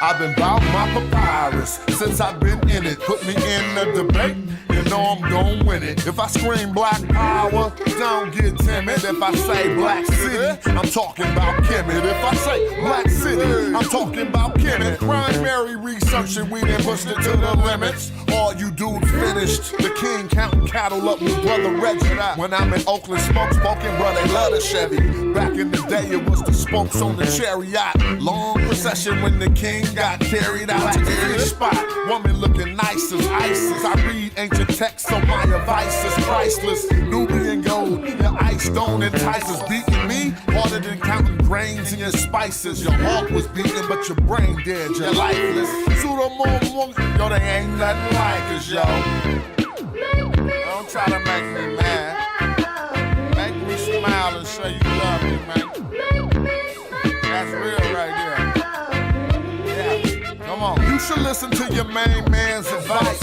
I've been bout my papyrus since I've been in it. Put me in the debate, you know I'm gon' win it. If I scream black power, don't get timid. If I say black city, I'm talking about Kemet. If I say black city, I'm talking about Kemet. Primary research and we done pushed it to the limits. All you dudes finished. The king counting cattle up with brother Reggie. When I'm in Oakland, smoke spoken, bro, they love the Chevy. Back in the day, it was the spokes on the chariot. Long procession when the king got carried out to every spot. Woman looking nice as ISIS. I read ancient texts, so my advice is priceless. Nubian gold, your ice don't entice us. Beating me harder than counting grains in your spices. Your heart was beating, but your brain dead, you're lifeless. Yo, they ain't nothing like us, yo. Don't try to make me mad. Make me smile and say you love me, man. That's real right there. Yeah, come on. You should listen to your main man's advice.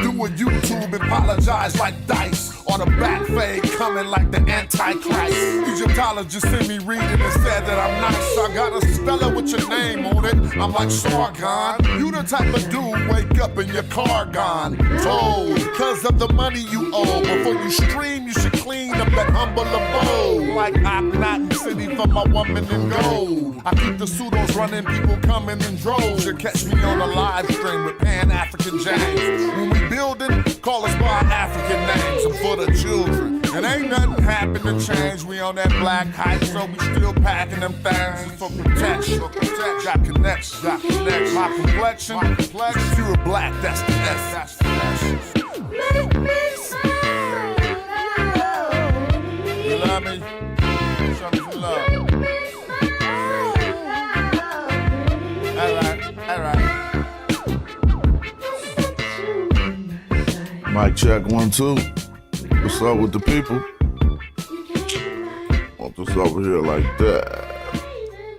Do a YouTube and apologize like Dice. Or the back fade coming like the Antichrist. Egyptologists sent me reading and said that I'm nice. I got a speller with your name on it. I'm like Sargon. You the type of dude wake up in your car gone. Told, cause of the money you owe. Before you stream, you should clean up that humble abode. Like I'm not in city for my woman in gold. I keep the pseudos running, people coming in droves. You catch me on a live stream with Pan-African James. When we building, call us by our African names. I'm for the children. And ain't nothing happened to change. We on that black hype, so we still packing them things for protection. Got connections, My complexion, pure black, that's the S. Make me smile. You love me? Show me some love. Alright. Mic check 1, 2. What's up with the people? Want this over here like that.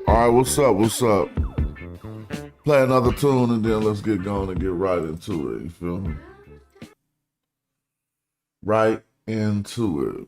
Alright, what's up? Play another tune and then let's get going and get right into it, you feel me? Right into it.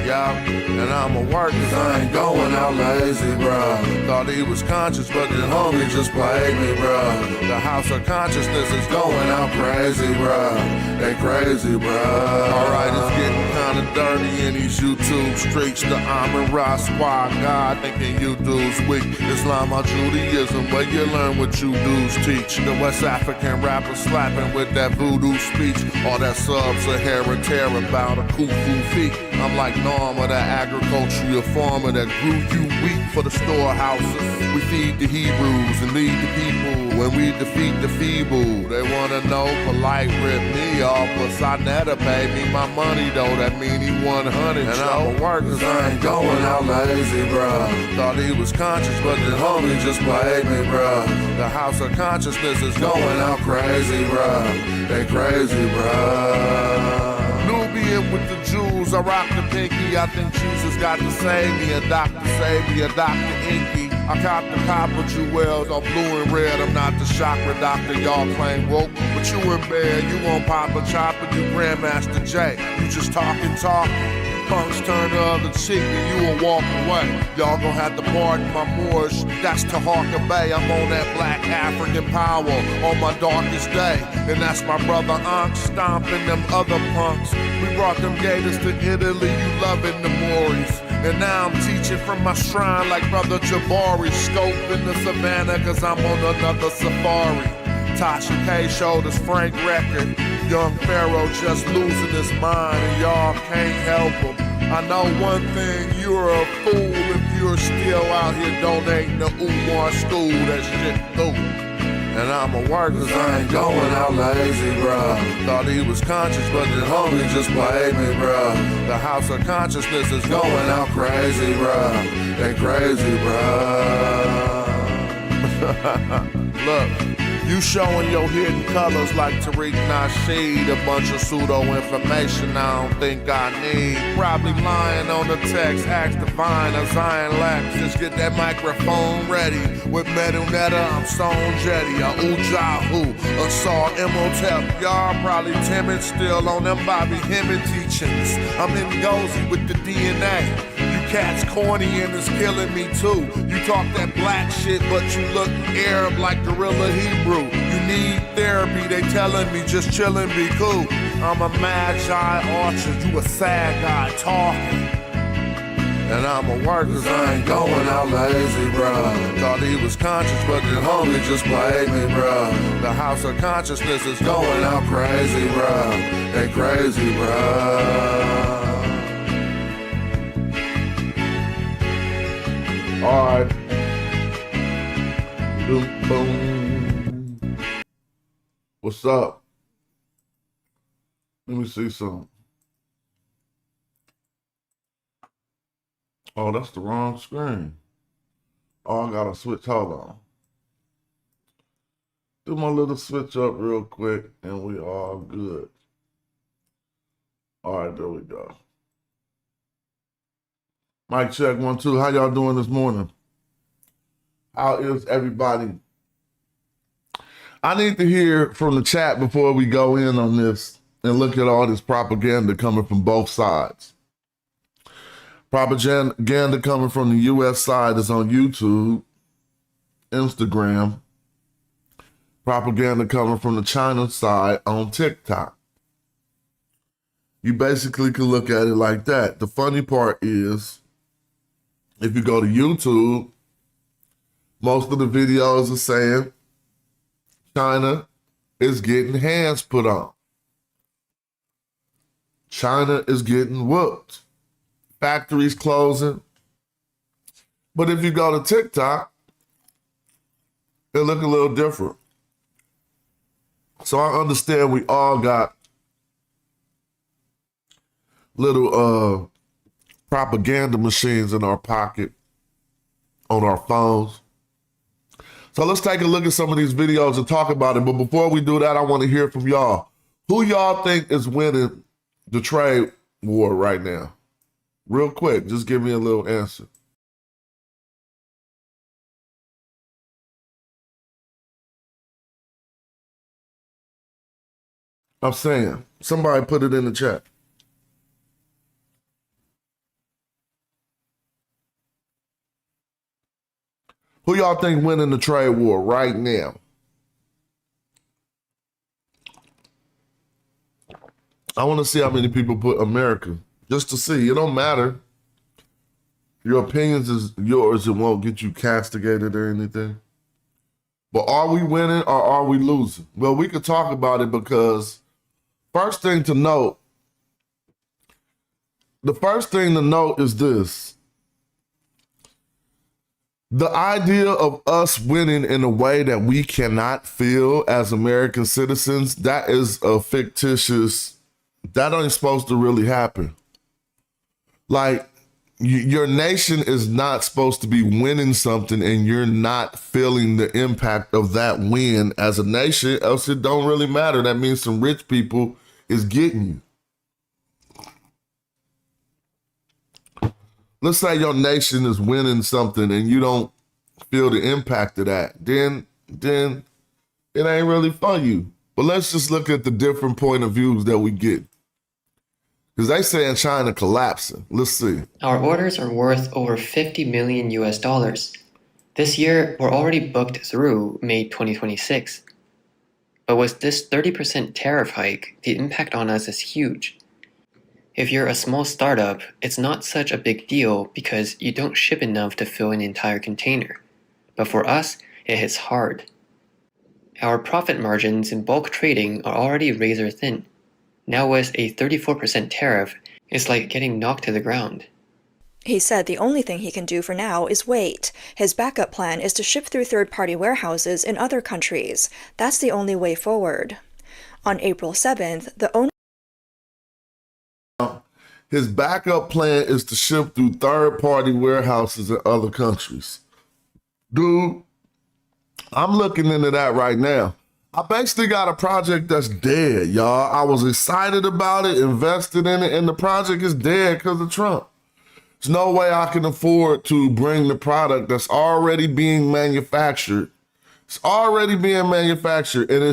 Yeah, and I'ma work cause I ain't going out lazy, bruh. Thought he was conscious, but the homie just played me, bruh. The house of consciousness is going out crazy, bruh. They crazy, bruh. Alright, it's getting kinda dirty in these YouTube streets. The Amin Ra squad, God thinking you dudes weak. Islam or Judaism, where you learn what you dudes teach. The West African rappers slapping with that voodoo speech. All that sub-Saharan terror about a kufu feet. I'm like Norma, that agricultural farmer that grew you wheat for the storehouses. We feed the Hebrews and lead the people when we defeat the feeble. They wanna know polite rip me off, but Sonetta paid me my money though. That mean he 100. And I'ma work cause I ain't going out lazy, bruh. Thought he was conscious, but the homie just played me, bruh. The house of consciousness is going out crazy, bruh. They crazy, bruh. Nubian with the Jews, I rock the pinky. I think Jesus got to save me. A doctor save me, a Dr. Inky. I cop the copper jewels on blue and red. I'm not the chakra doctor, y'all claim woke. But you in bed, you won't pop a chopper, you Grandmaster J. You just talk. Punks turn the other cheek and you will walk away. Y'all gon' have to pardon my Moorish. That's Taharka Bay. I'm on that black African power on my darkest day. And that's my brother Ankh stomping them other punks. We brought them gators to Italy, you loving the Moors. And now I'm teaching from my shrine like brother Jabari. Scoping the savannah cause I'm on another safari. Tasha K showed us Frank record. Young Pharaoh just losing his mind and y'all can't help him. I know one thing, you're a fool if you're still out here donating to Umar school. That shit through. And I'ma work cause I ain't going out lazy, bruh. Thought he was conscious, but the homie just played me, bruh. The house of consciousness is going out crazy, bruh. They crazy, bruh. Look. You showing your hidden colors like Tariq Nasheed. A bunch of pseudo-information I don't think I need. Probably lying on the text, ask Divine or Zion Lax. Just get that microphone ready. With Metal Netta, I'm Stone Jetty. A Ujahu, a Saw Imhotep. Y'all probably timid still on them Bobby Hemmett teachings. I'm in Gozy with the DNA. You cats corny and it's killing me too. You talk that black shit, but you look Arab like Gorilla Hebrew. You need therapy, they telling me just chillin', be cool. I'm a magi orchard, you a sad guy talking. And I'ma work cause I ain't going out lazy, bruh. Thought he was conscious, but the homie just played me, bruh. The house of consciousness is going out crazy, bruh. They crazy, bruh. All right. Boom, boom. What's up? Let me see something. Oh, that's the wrong screen. Oh, I gotta switch. Hold on. Do my little switch up real quick and we all good. All right, there we go. Mic check 1, 2. How y'all doing this morning? How is everybody? I need to hear from the chat before we go in on this and look at all this propaganda coming from both sides. Propaganda coming from the U.S. side is on YouTube, Instagram. Propaganda coming from the China side on TikTok. You basically can look at it like that. The funny part is, if you go to YouTube, most of the videos are saying China is getting hands put on. China is getting whooped. Factories closing. But if you go to TikTok, it look a little different. So I understand we all got little propaganda machines in our pocket, on our phones. So let's take a look at some of these videos and talk about it. But before we do that, I want to hear from y'all. Who y'all think is winning the trade war right now? Real quick, just give me a little answer. I'm saying, somebody put it in the chat. Who y'all think winning the trade war right now? I want to see how many people put America, just to see. It don't matter. Your opinions is yours. It won't get you castigated or anything. But are we winning or are we losing? Well, we could talk about it because first thing to note is this. The idea of us winning in a way that we cannot feel as American citizens, that is a fictitious, that ain't supposed to really happen. Like, your nation is not supposed to be winning something and you're not feeling the impact of that win as a nation, else it don't really matter. That means some rich people is getting you. Let's say your nation is winning something and you don't feel the impact of that. Then it ain't really for you. But let's just look at the different point of views that we get. Because they say in China collapsing. Let's see. Our orders are worth over 50 million US dollars. This year, we're already booked through May 2026. But with this 30% tariff hike, the impact on us is huge. If you're a small startup, it's not such a big deal because you don't ship enough to fill an entire container. But for us, it hits hard. Our profit margins in bulk trading are already razor thin. Now with a 34% tariff, it's like getting knocked to the ground. He said the only thing he can do for now is wait. His backup plan is to ship through third-party warehouses in other countries. That's the only way forward. On April 7th, the owner... His backup plan is to ship through third-party warehouses in other countries. Dude, I'm looking into that right now. I basically got a project that's dead, y'all. I was excited about it, invested in it, and the project is dead because of Trump. There's no way I can afford to bring the product that's already being manufactured. It's already being manufactured, and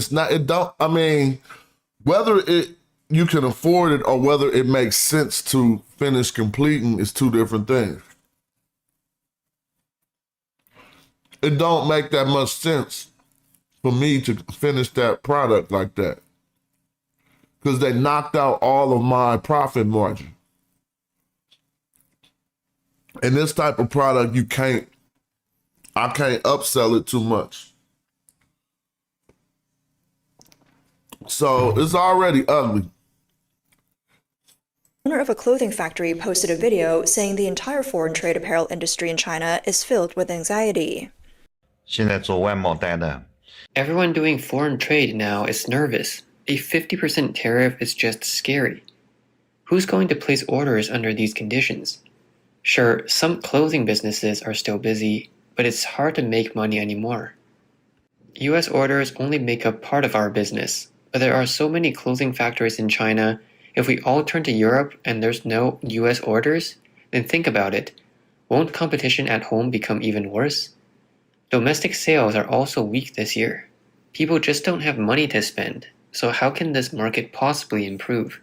whether you can afford it or whether it makes sense to finish completing is two different things. it don't make that much sense for me to finish that product like that. Because they knocked out all of my profit margin. And this type of product, I can't upsell it too much. So it's already ugly. Owner of a clothing factory posted a video saying the entire foreign trade apparel industry in China is filled with anxiety. 现在做外贸单的 Everyone doing foreign trade now is nervous. A 50% tariff is just scary. Who's going to place orders under these conditions? Sure, some clothing businesses are still busy, but it's hard to make money anymore. US orders only make up part of our business, but there are so many clothing factories in China. If we all turn to Europe and there's no US orders, then think about it. Won't competition at home become even worse? Domestic sales are also weak this year. People just don't have money to spend, so how can this market possibly improve?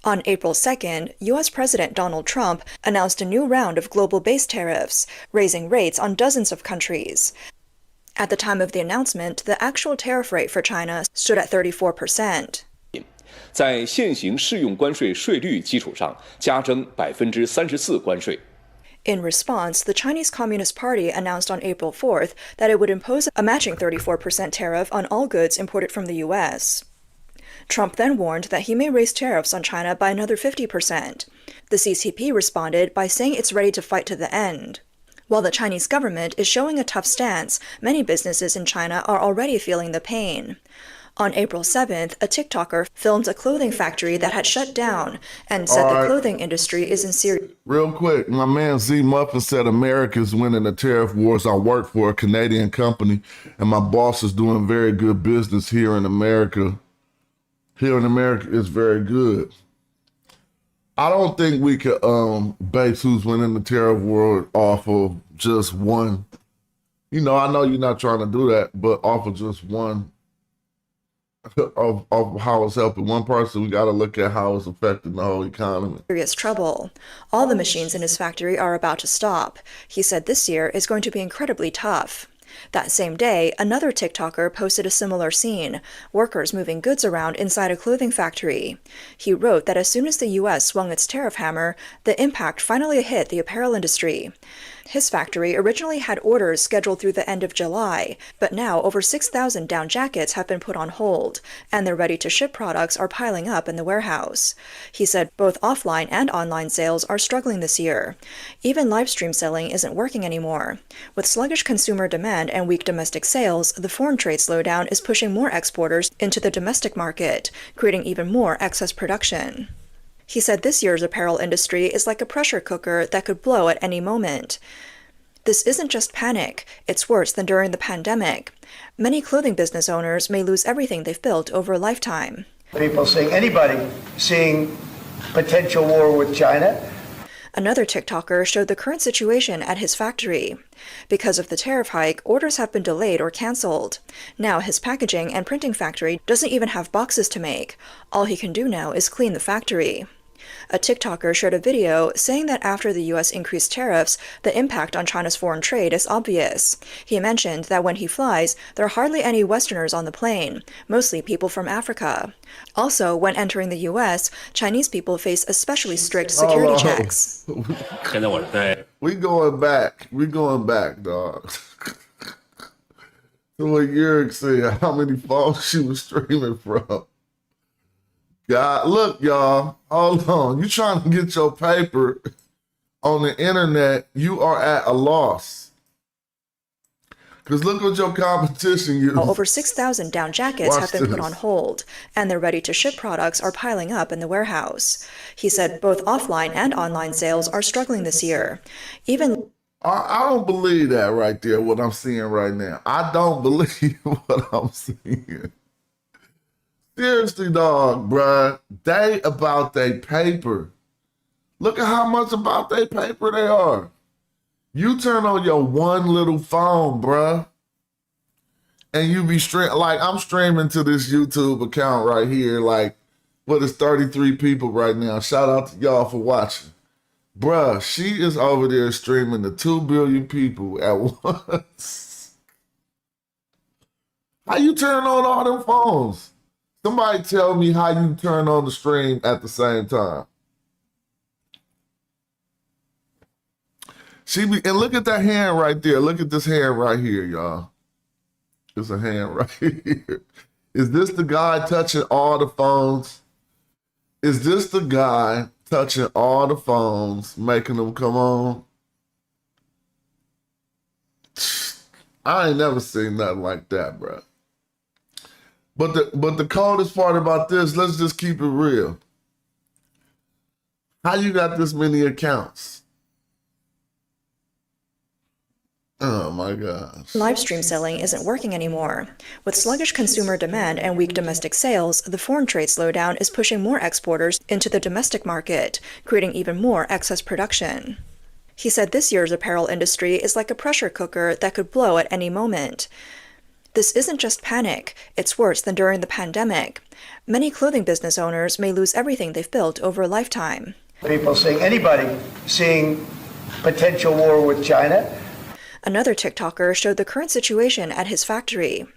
On April 2nd, U.S. President Donald Trump announced a new round of global-based tariffs, raising rates on dozens of countries. At the time of the announcement, the actual tariff rate for China stood at 34%. 在现行适用关税税率基础上加征34%关税。 In response, the Chinese Communist Party announced on April 4th that it would impose a matching 34% tariff on all goods imported from the U.S. Trump then warned that he may raise tariffs on China by another 50%. The CCP responded by saying it's ready to fight to the end. While the Chinese government is showing a tough stance, many businesses in China are already feeling the pain. On April 7th, a TikToker filmed a clothing factory that had shut down and said the clothing industry is in serious... Real quick, my man Z Muffin said America's winning the tariff wars. I work for a Canadian company, and my boss is doing very good business here in America. Here in America is very good. I don't think we could base who's winning the tariff war off of just one. You know, I know you're not trying to do that, but off of just one of how it's helping one person. We got to look at how it's affecting the whole economy. Serious trouble. All the machines in his factory are about to stop. He said this year is going to be incredibly tough. That same day, another TikToker posted a similar scene, workers moving goods around inside a clothing factory. He wrote that as soon as the U.S. swung its tariff hammer, the impact finally hit the apparel industry. His factory originally had orders scheduled through the end of July, but now over 6,000 down jackets have been put on hold, and their ready-to-ship products are piling up in the warehouse. He said both offline and online sales are struggling this year. Even live stream selling isn't working anymore. With sluggish consumer demand and weak domestic sales, the foreign trade slowdown is pushing more exporters into the domestic market, creating even more excess production. He said this year's apparel industry is like a pressure cooker that could blow at any moment. This isn't just panic, it's worse than during the pandemic. Many clothing business owners may lose everything they've built over a lifetime. People seeing anybody seeing potential war with China. Another TikToker showed the current situation at his factory. Because of the tariff hike, orders have been delayed or canceled. Now his packaging and printing factory doesn't even have boxes to make. All he can do now is clean the factory. A TikToker shared a video saying that after the U.S. increased tariffs, the impact on China's foreign trade is obvious. He mentioned that when he flies, there are hardly any Westerners on the plane, mostly people from Africa. Also, when entering the U.S., Chinese people face especially strict security checks. We going back, dog. To what Yurik said, how many phones she was streaming from. God, look, y'all, hold on. You trying to get your paper on the internet, you are at a loss. Because look what your competition uses. Over 6,000 down jackets have been put on hold, and their ready-to-ship products are piling up in the warehouse. He said both offline and online sales are struggling this year. I don't believe that right there, what I'm seeing right now. I don't believe what I'm seeing. Seriously, dog, bruh. They about they paper. Look at how much about they paper they are. You turn on your one little phone, bruh, and you be like I'm streaming to this YouTube account right here. Like, what is 33 people right now? Shout out to y'all for watching. Bruh, she is over there streaming to 2 billion people at once. How you turn on all them phones? Somebody tell me how you turn on the stream at the same time. And look at that hand right there. Look at this hand right here, y'all. There's a hand right here. Is this the guy touching all the phones? Is this the guy touching all the phones, making them come on? I ain't never seen nothing like that, bro. But the coldest part about this, let's just keep it real. How you got this many accounts? Oh my gosh. Live stream selling isn't working anymore. With sluggish consumer demand and weak domestic sales, the foreign trade slowdown is pushing more exporters into the domestic market, creating even more excess production. He said this year's apparel industry is like a pressure cooker that could blow at any moment. This isn't just panic, it's worse than during the pandemic. Many clothing business owners may lose everything they've built over a lifetime. People seeing anybody seeing potential war with China. Another TikToker showed the current situation at his factory.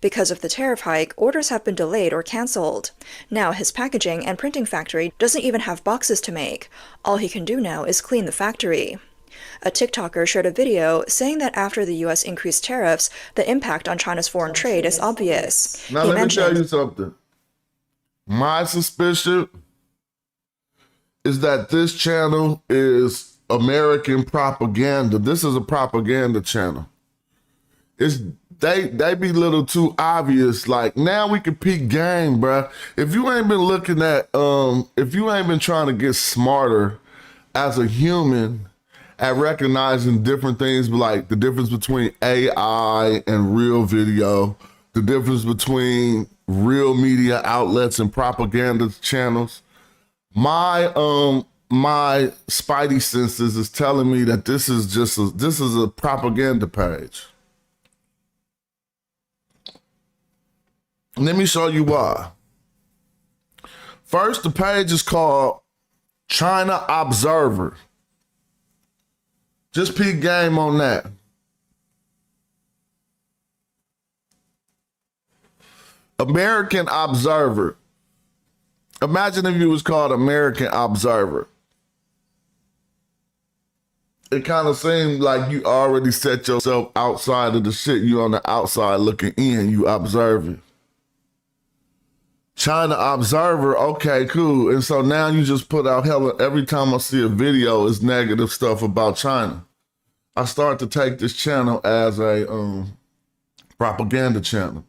Because of the tariff hike, orders have been delayed or canceled. Now his packaging and printing factory doesn't even have boxes to make. All he can do now is clean the factory. A TikToker shared a video saying that after the U.S. increased tariffs, the impact on China's foreign trade is obvious. Now let me tell you something. My suspicion is that this channel is American propaganda. This is a propaganda channel. They be a little too obvious. Like, now we can peak game, bruh. If you ain't been looking at, if you ain't been trying to get smarter as a human at recognizing different things, like the difference between AI and real video, the difference between real media outlets and propaganda channels, my spidey senses is telling me that this is a propaganda page. Let me show you why. First, the page is called China Observer. Just peek game on that. American Observer. Imagine if you was called American Observer. It kind of seemed like you already set yourself outside of the shit. You on the outside looking in, you observing. China Observer, okay, cool. And so now you just put out hella, every time I see a video, it's negative stuff about China. I start to take this channel as a propaganda channel.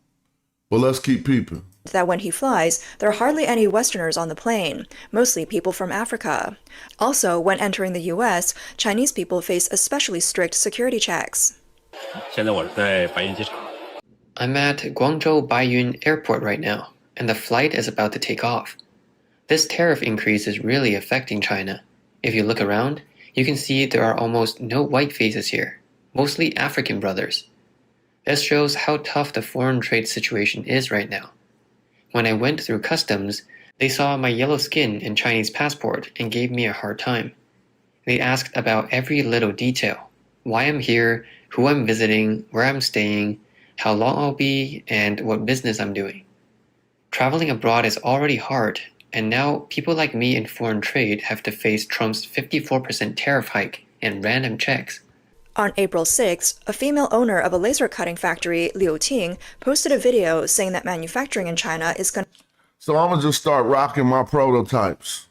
But let's keep peeping. That when he flies, there are hardly any Westerners on the plane, mostly people from Africa. Also, when entering the U.S., Chinese people face especially strict security checks. I'm at Guangzhou Baiyun Airport right now, and the flight is about to take off. This tariff increase is really affecting China. If you look around, you can see there are almost no white faces here, mostly African brothers. This shows how tough the foreign trade situation is right now. When I went through customs, they saw my yellow skin and Chinese passport and gave me a hard time. They asked about every little detail: why I'm here, who I'm visiting, where I'm staying, how long I'll be, and what business I'm doing. Traveling abroad is already hard, and now people like me in foreign trade have to face Trump's 54% tariff hike and random checks. On April 6th, a female owner of a laser cutting factory, Liu Ting, posted a video saying that manufacturing in China is going to... So I'm going to just start rocking my prototypes,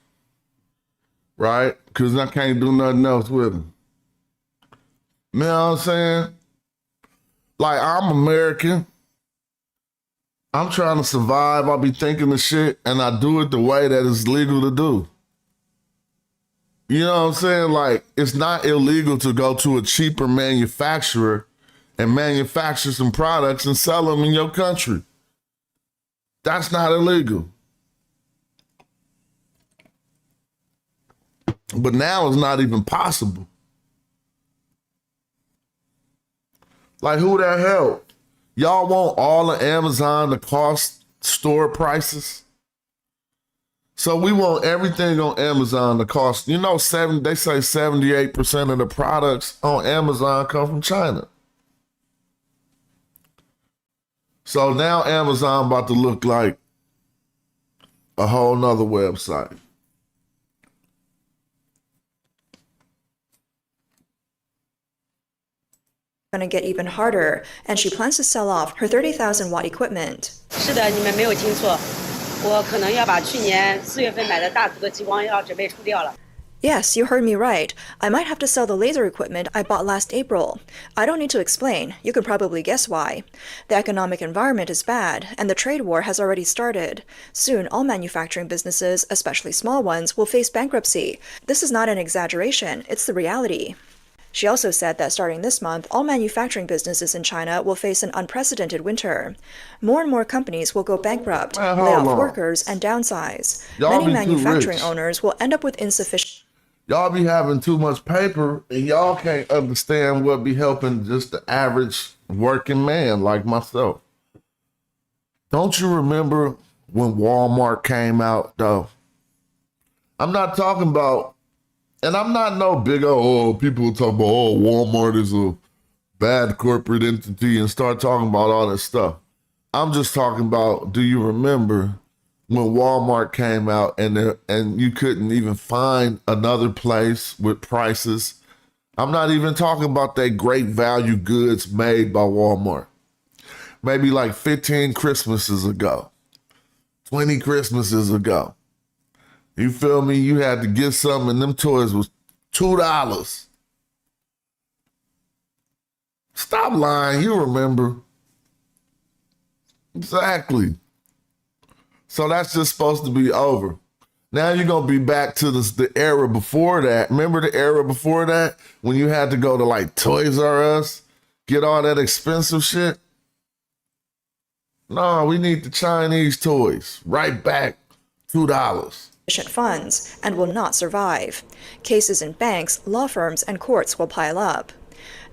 right? Because I can't do nothing else with them. You know what I'm saying? Like, I'm American. I'm trying to survive. I'll be thinking of shit, and I do it the way that it's legal to do. You know what I'm saying? Like, it's not illegal to go to a cheaper manufacturer and manufacture some products and sell them in your country. That's not illegal. But now it's not even possible. Like, who the hell? Y'all want all of Amazon to cost store prices? So we want everything on Amazon to cost, you know, they say 78% of the products on Amazon come from China. So now Amazon about to look like a whole nother website. Going to get even harder, and she plans to sell off her 30,000 watt equipment. 是的，你们没有听错，我可能要把去年4月份买的大组的激光要准备出掉了。 Yes, you heard me right. I might have to sell the laser equipment I bought last April. I don't need to explain. You can probably guess why. The economic environment is bad, and the trade war has already started. Soon, all manufacturing businesses, especially small ones, will face bankruptcy. This is not an exaggeration, it's the reality. She also said that starting this month, all manufacturing businesses in China will face an unprecedented winter. More and more companies will go bankrupt, lay off workers, and downsize. Many manufacturing owners will end up with insufficient... Y'all be having too much paper, and y'all can't understand what be helping just the average working man like myself. Don't you remember when Walmart came out, though? I'm not talking about... And I'm not no big, people talk about, Walmart is a bad corporate entity and start talking about all this stuff. I'm just talking about, do you remember when Walmart came out and you couldn't even find another place with prices? I'm not even talking about that great value goods made by Walmart. Maybe like 15 Christmases ago, 20 Christmases ago. You feel me? You had to get something, and them toys was $2. Stop lying. You remember. Exactly. So that's just supposed to be over. Now you're going to be back to the era before that. Remember the era before that? When you had to go to like Toys R Us, get all that expensive shit? No, we need the Chinese toys. Right back, $2. funds and will not survive. Cases in banks, law firms, and courts will pile up.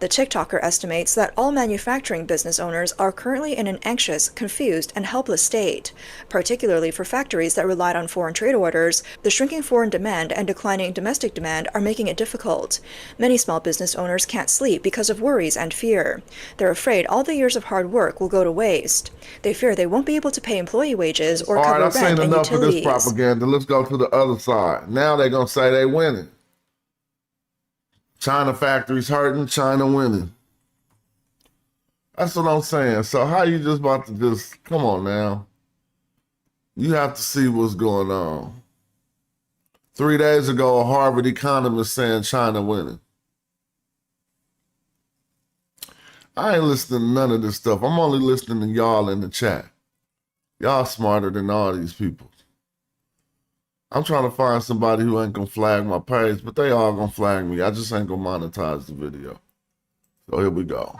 The TikToker estimates that all manufacturing business owners are currently in an anxious, confused, and helpless state. Particularly for factories that relied on foreign trade orders, the shrinking foreign demand and declining domestic demand are making it difficult. Many small business owners can't sleep because of worries and fear. They're afraid all the years of hard work will go to waste. They fear they won't be able to pay employee wages or cover rent and utilities. All right, I've seen enough of this propaganda. Let's go to the other side. Now they're going to say they're winning. China factories hurting, China winning. That's what I'm saying. So how you just about to just, come on now. You have to see what's going on. 3 days ago, a Harvard economist saying China winning. I ain't listening to none of this stuff. I'm only listening to y'all in the chat. Y'all smarter than all these people. I'm trying to find somebody who ain't gonna flag my page, but they all gonna flag me. I just ain't gonna monetize the video. So here we go.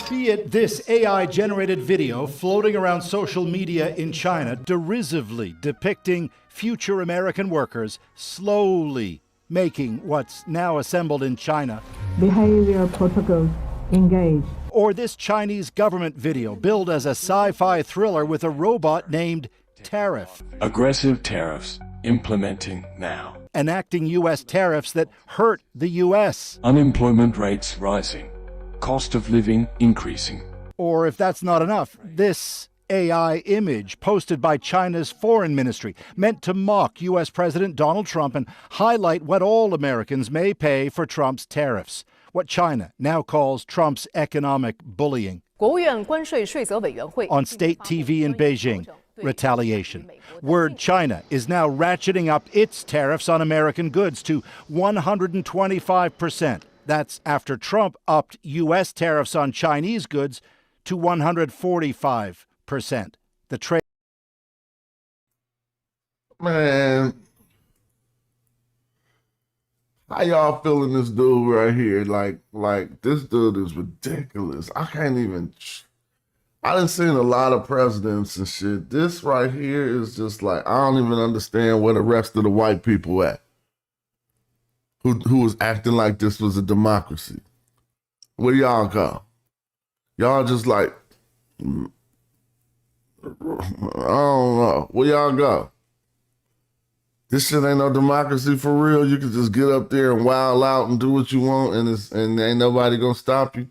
Be it this AI-generated video floating around social media in China, derisively depicting future American workers slowly making what's now assembled in China. Behavior protocols engaged. Or this Chinese government video billed as a sci-fi thriller with a robot named Tariff. Aggressive tariffs implementing now. Enacting U.S. tariffs that hurt the U.S. Unemployment rates rising. Cost of living increasing. Or if that's not enough, this AI image posted by China's foreign ministry meant to mock U.S. President Donald Trump and highlight what all Americans may pay for Trump's tariffs, what China now calls Trump's economic bullying. On state TV in Beijing, retaliation. Word China is now ratcheting up its tariffs on American goods to 125%. That's after Trump upped U.S. tariffs on Chinese goods to 145%. The trade. Man, how y'all feeling this dude right here? Like this dude is ridiculous. I done seen a lot of presidents and shit. This right here is just like, I don't even understand where the rest of the white people at. Who was acting like this was a democracy. Where y'all go? Y'all just like, I don't know. Where y'all go? This shit ain't no democracy for real. You can just get up there and wild out and do what you want and ain't nobody gonna stop you.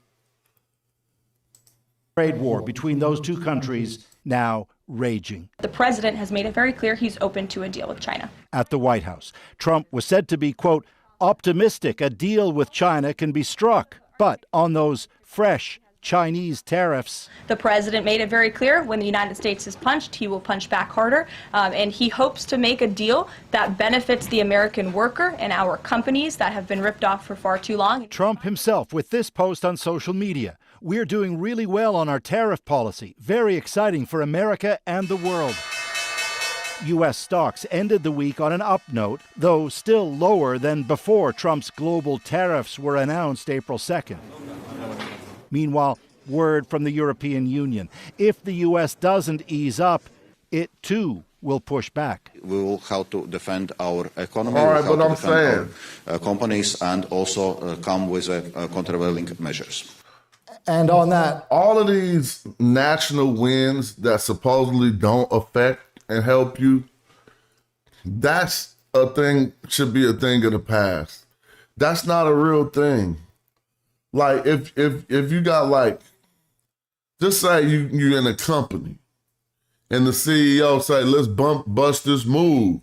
Trade war between those two countries now raging. The president has made it very clear he's open to a deal with China. At the White House, Trump was said to be, quote, optimistic a deal with China can be struck. But on those fresh Chinese tariffs, the president made it very clear when the United States is punched, he will punch back harder. And he hopes to make a deal that benefits the American worker and our companies that have been ripped off for far too long. Trump himself with this post on social media. We're doing really well on our tariff policy. Very exciting for America and the world. U.S. stocks ended the week on an up note, though still lower than before Trump's global tariffs were announced April 2nd. Meanwhile, word from the European Union. If the U.S. doesn't ease up, it too will push back. We will have to defend our economy, all right, but I'm saying our companies, and also come with countervailing measures. And on that, all of these national wins that supposedly don't affect and help you, that's a thing, should be a thing of the past. That's not a real thing. Like if you got like, just say you in a company and the CEO say, let's bust this move.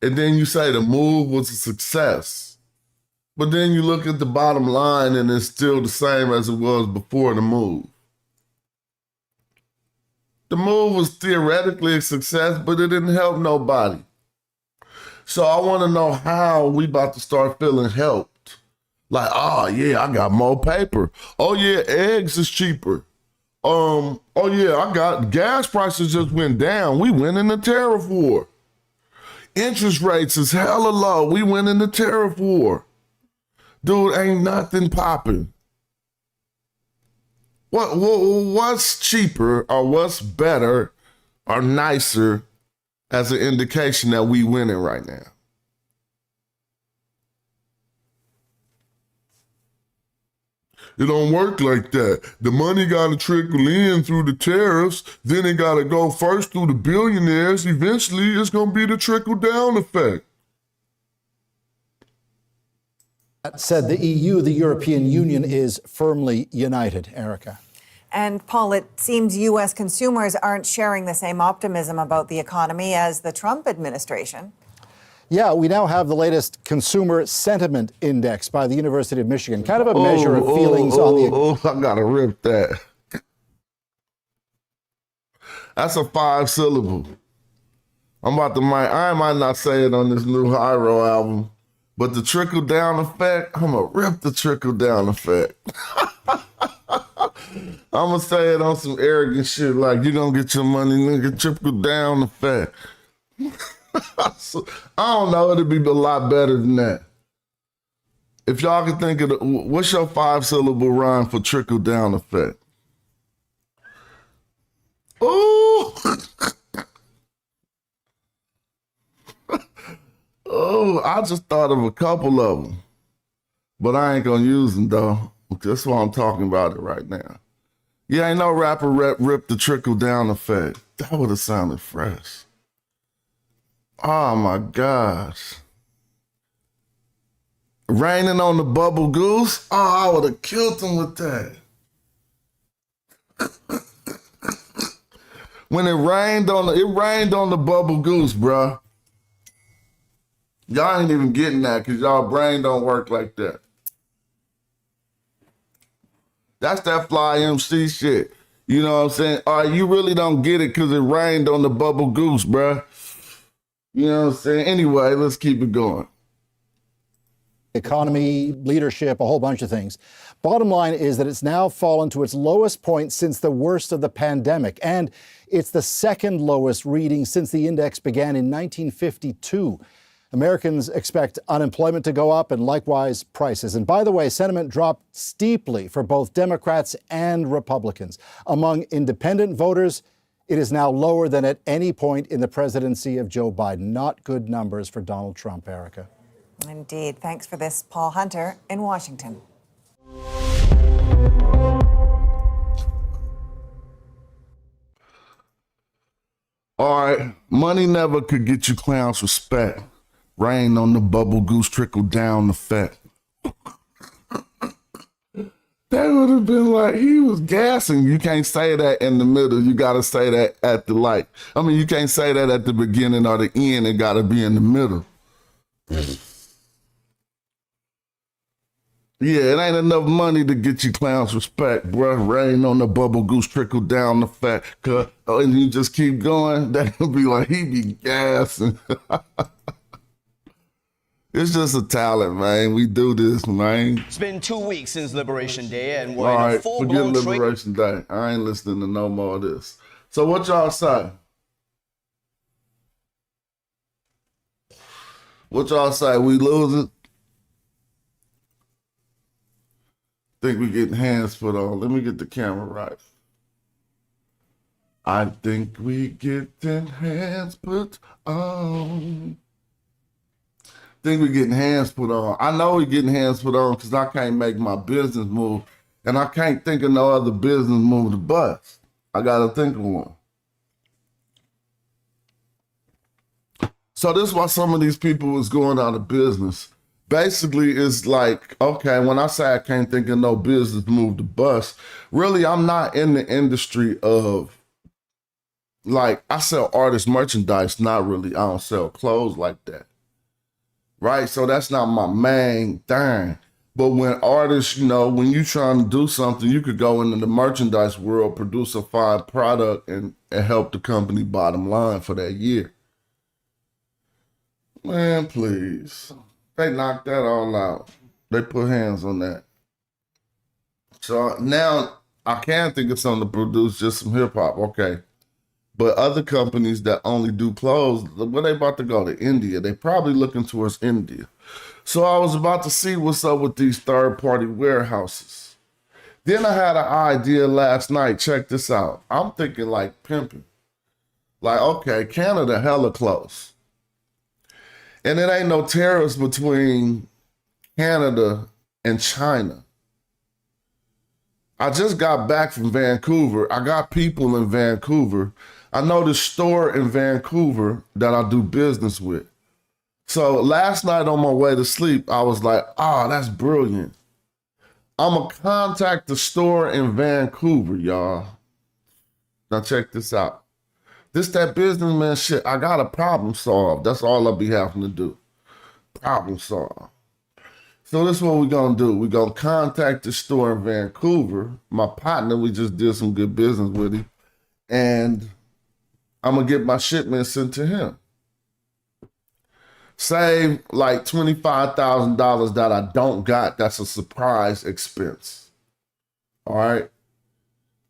And then you say the move was a success. But then you look at the bottom line and it's still the same as it was before the move. The move was theoretically a success, but it didn't help nobody. So I want to know how we about to start feeling helped. Like, oh yeah, I got more paper. Oh yeah, eggs is cheaper. Oh yeah, I got gas prices just went down. We went in the tariff war. Interest rates is hella low. We went in the tariff war. Dude, ain't nothing popping. What's cheaper or what's better or nicer as an indication that we winning right now? It don't work like that. The money got to trickle in through the tariffs. Then it got to go first through the billionaires. Eventually, it's going to be the trickle-down effect. That said, the EU, the European Union, is firmly united. Erica. And Paul, it seems U.S. consumers aren't sharing the same optimism about the economy as the Trump administration. Yeah, we now have the latest Consumer Sentiment Index by the University of Michigan. Kind of a measure of feelings on the... I gotta rip that. That's a 5-syllable. I might not say it on this new Hyro album, but the trickle-down effect, I'm gonna rip the trickle-down effect. I'm gonna say it on some arrogant shit like, you gonna get your money, nigga, trickle-down effect. So, I don't know, it'd be a lot better than that. If y'all can think of what's your 5-syllable rhyme for trickle down effect? Ooh. Oh, I just thought of a couple of them, but I ain't gonna use them though. That's why I'm talking about it right now. Yeah, ain't no rapper rip the trickle down effect. That would have sounded fresh. Oh my gosh. Raining on the bubble goose? Oh, I would have killed him with that. When it rained on the bubble goose, bruh. Y'all ain't even getting that because y'all brain don't work like that. That's that Fly MC shit. You know what I'm saying? All right, you really don't get it because it rained on the bubble goose, bruh. You know what I'm saying? Anyway, let's keep it going. Economy, leadership, a whole bunch of things. Bottom line is that it's now fallen to its lowest point since the worst of the pandemic. And it's the second lowest reading since the index began in 1952. Americans expect unemployment to go up and likewise prices. And by the way, sentiment dropped steeply for both Democrats and Republicans. Among independent voters, it is now lower than at any point in the presidency of Joe Biden. Not good numbers for Donald Trump, Erica. Indeed. Thanks for this, Paul Hunter in Washington. All right, money never could get you clowns respect. Rain on the bubble goose, trickle down effect. They would have been like, he was gassing. You can't say that in the middle. You got to say that at the light. I mean, you can't say that at the beginning or the end. It got to be in the middle. Yeah, it ain't enough money to get you clowns respect, bruh. Rain on the bubble goose, trickle down the fat. And you just keep going, that'll be like, he be gassing. It's just a talent, man. We do this, man. It's been 2 weeks since Liberation Day, and we're All in a right, forget full-blown Liberation Day. I ain't listening to no more of this. So what y'all say? What y'all say? We losing? Think we getting hands put on. Let me get the camera right. I think we getting hands put on. Think we getting hands put on. I know we getting hands put on because I can't make my business move, and I can't think of no other business move to bust. I gotta think of one. So this is why some of these people is going out of business. Basically, it's like, okay, when I say I can't think of no business move to bust, really, I'm not in the industry of, like, I sell artist merchandise, not really, I don't sell clothes like that. Right? So that's not my main thing. But when artists, you know, when you're trying to do something, you could go into the merchandise world, produce a fine product, and help the company bottom line for that year. Man, please. They knocked that all out. They put hands on that. So now I can think of something to produce just some hip hop. Okay. But other companies that only do clothes, when they about to go to India, they probably looking towards India. So I was about to see what's up with these third-party warehouses. Then I had an idea last night. Check this out. I'm thinking like pimping. Like, okay, Canada hella close. And it ain't no tariffs between Canada and China. I just got back from Vancouver. I got people in Vancouver. I know this store in Vancouver that I do business with. So last night on my way to sleep, I was like, that's brilliant. I'm going to contact the store in Vancouver, y'all. Now check this out. This that businessman shit. I got a problem solved. That's all I be having to do. Problem solved. So this is what we're going to do. We're going to contact the store in Vancouver. My partner, we just did some good business with him. And I'm going to get my shipment sent to him. Save like $25,000 that I don't got. That's a surprise expense. All right?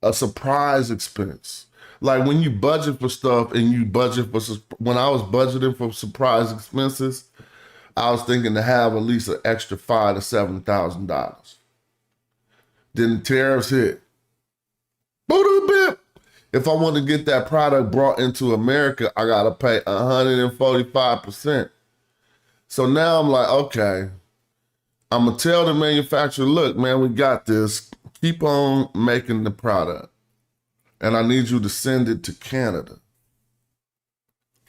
A surprise expense. Like when you budget for stuff and you budget for, when I was budgeting for surprise expenses, I was thinking to have at least an extra $5,000 to $7,000. Then the tariffs hit. Boo-doo-bip. If I want to get that product brought into America, I got to pay 145%. So now I'm like, okay, I'm going to tell the manufacturer, look, man, we got this. Keep on making the product. And I need you to send it to Canada.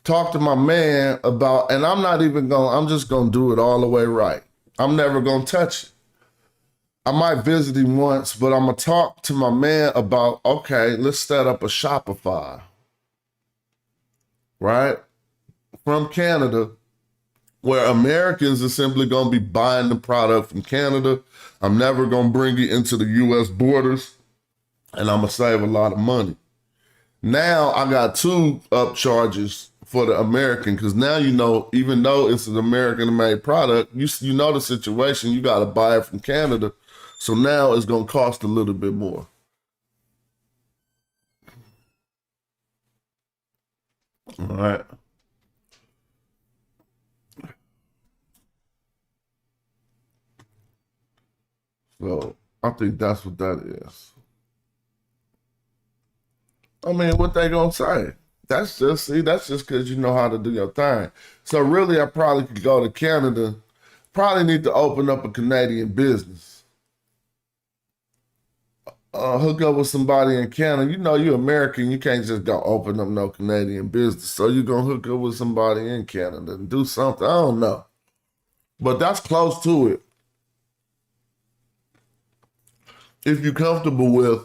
Talk to my man about, and I'm just going to do it all the way right. I'm never going to touch it. I might visit him once, but I'm going to talk to my man about, okay, let's set up a Shopify, right? From Canada, where Americans are simply going to be buying the product from Canada. I'm never going to bring it into the U.S. borders, and I'm going to save a lot of money. Now I got two upcharges for the American, because now you know, even though it's an American-made product, you know the situation, you got to buy it from Canada. So now it's going to cost a little bit more. All right. So I think that's what that is. I mean, what they gonna say? That's just because you know how to do your thing. So really, I probably could go to Canada. Probably need to open up a Canadian business. Hook up with somebody in Canada. You know, you're American. You can't just go open up no Canadian business. So you're gonna hook up with somebody in Canada and do something. I don't know, but that's close to it. if you're comfortable with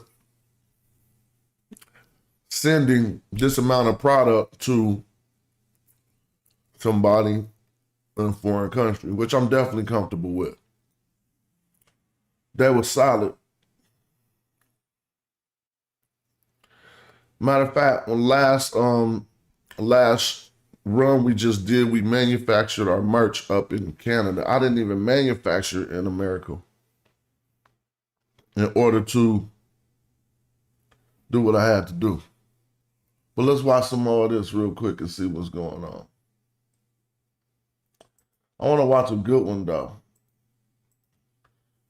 sending this amount of product to somebody in a foreign country, which I'm definitely comfortable with. That was solid. Matter of fact, on last run we just did, we manufactured our merch up in Canada. I didn't even manufacture it in America in order to do what I had to do. But let's watch some more of this real quick and see what's going on. I want to watch a good one though.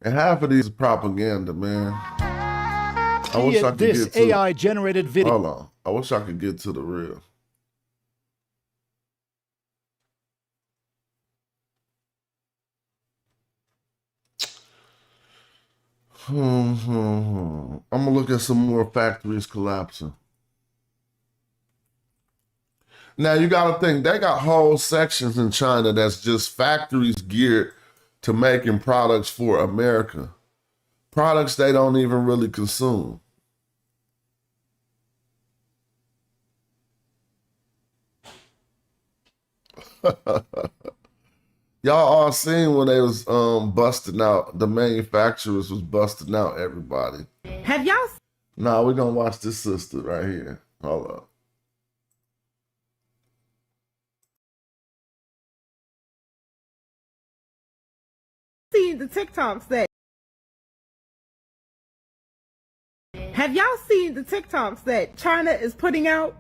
And half of these is propaganda, man. I wish I could this get to AI-generated video. Hold on. I wish I could get to the real. I'm gonna look at some more factories collapsing. Now you gotta think, they got whole sections in China that's just factories geared to making products for America. Products they don't even really consume. Y'all all seen when they was busting out, the manufacturers was busting out everybody. Have y'all Nah, we're gonna watch this sister right here. Hold up. seen the TikToks that Have y'all seen the TikToks that China is putting out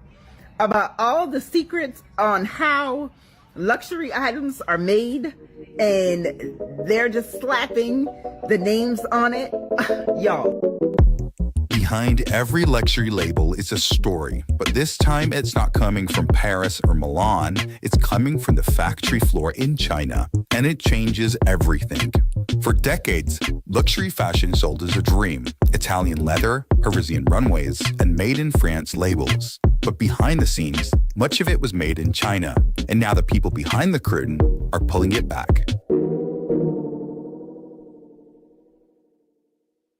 about all the secrets on how luxury items are made, and they're just slapping the names on it? Y'all. Behind every luxury label is a story, but this time it's not coming from Paris or Milan, it's coming from the factory floor in China, and it changes everything. For decades, luxury fashion sold as a dream. Italian leather, Parisian runways, and made in France labels. But behind the scenes, much of it was made in China, and now the people behind the curtain are pulling it back.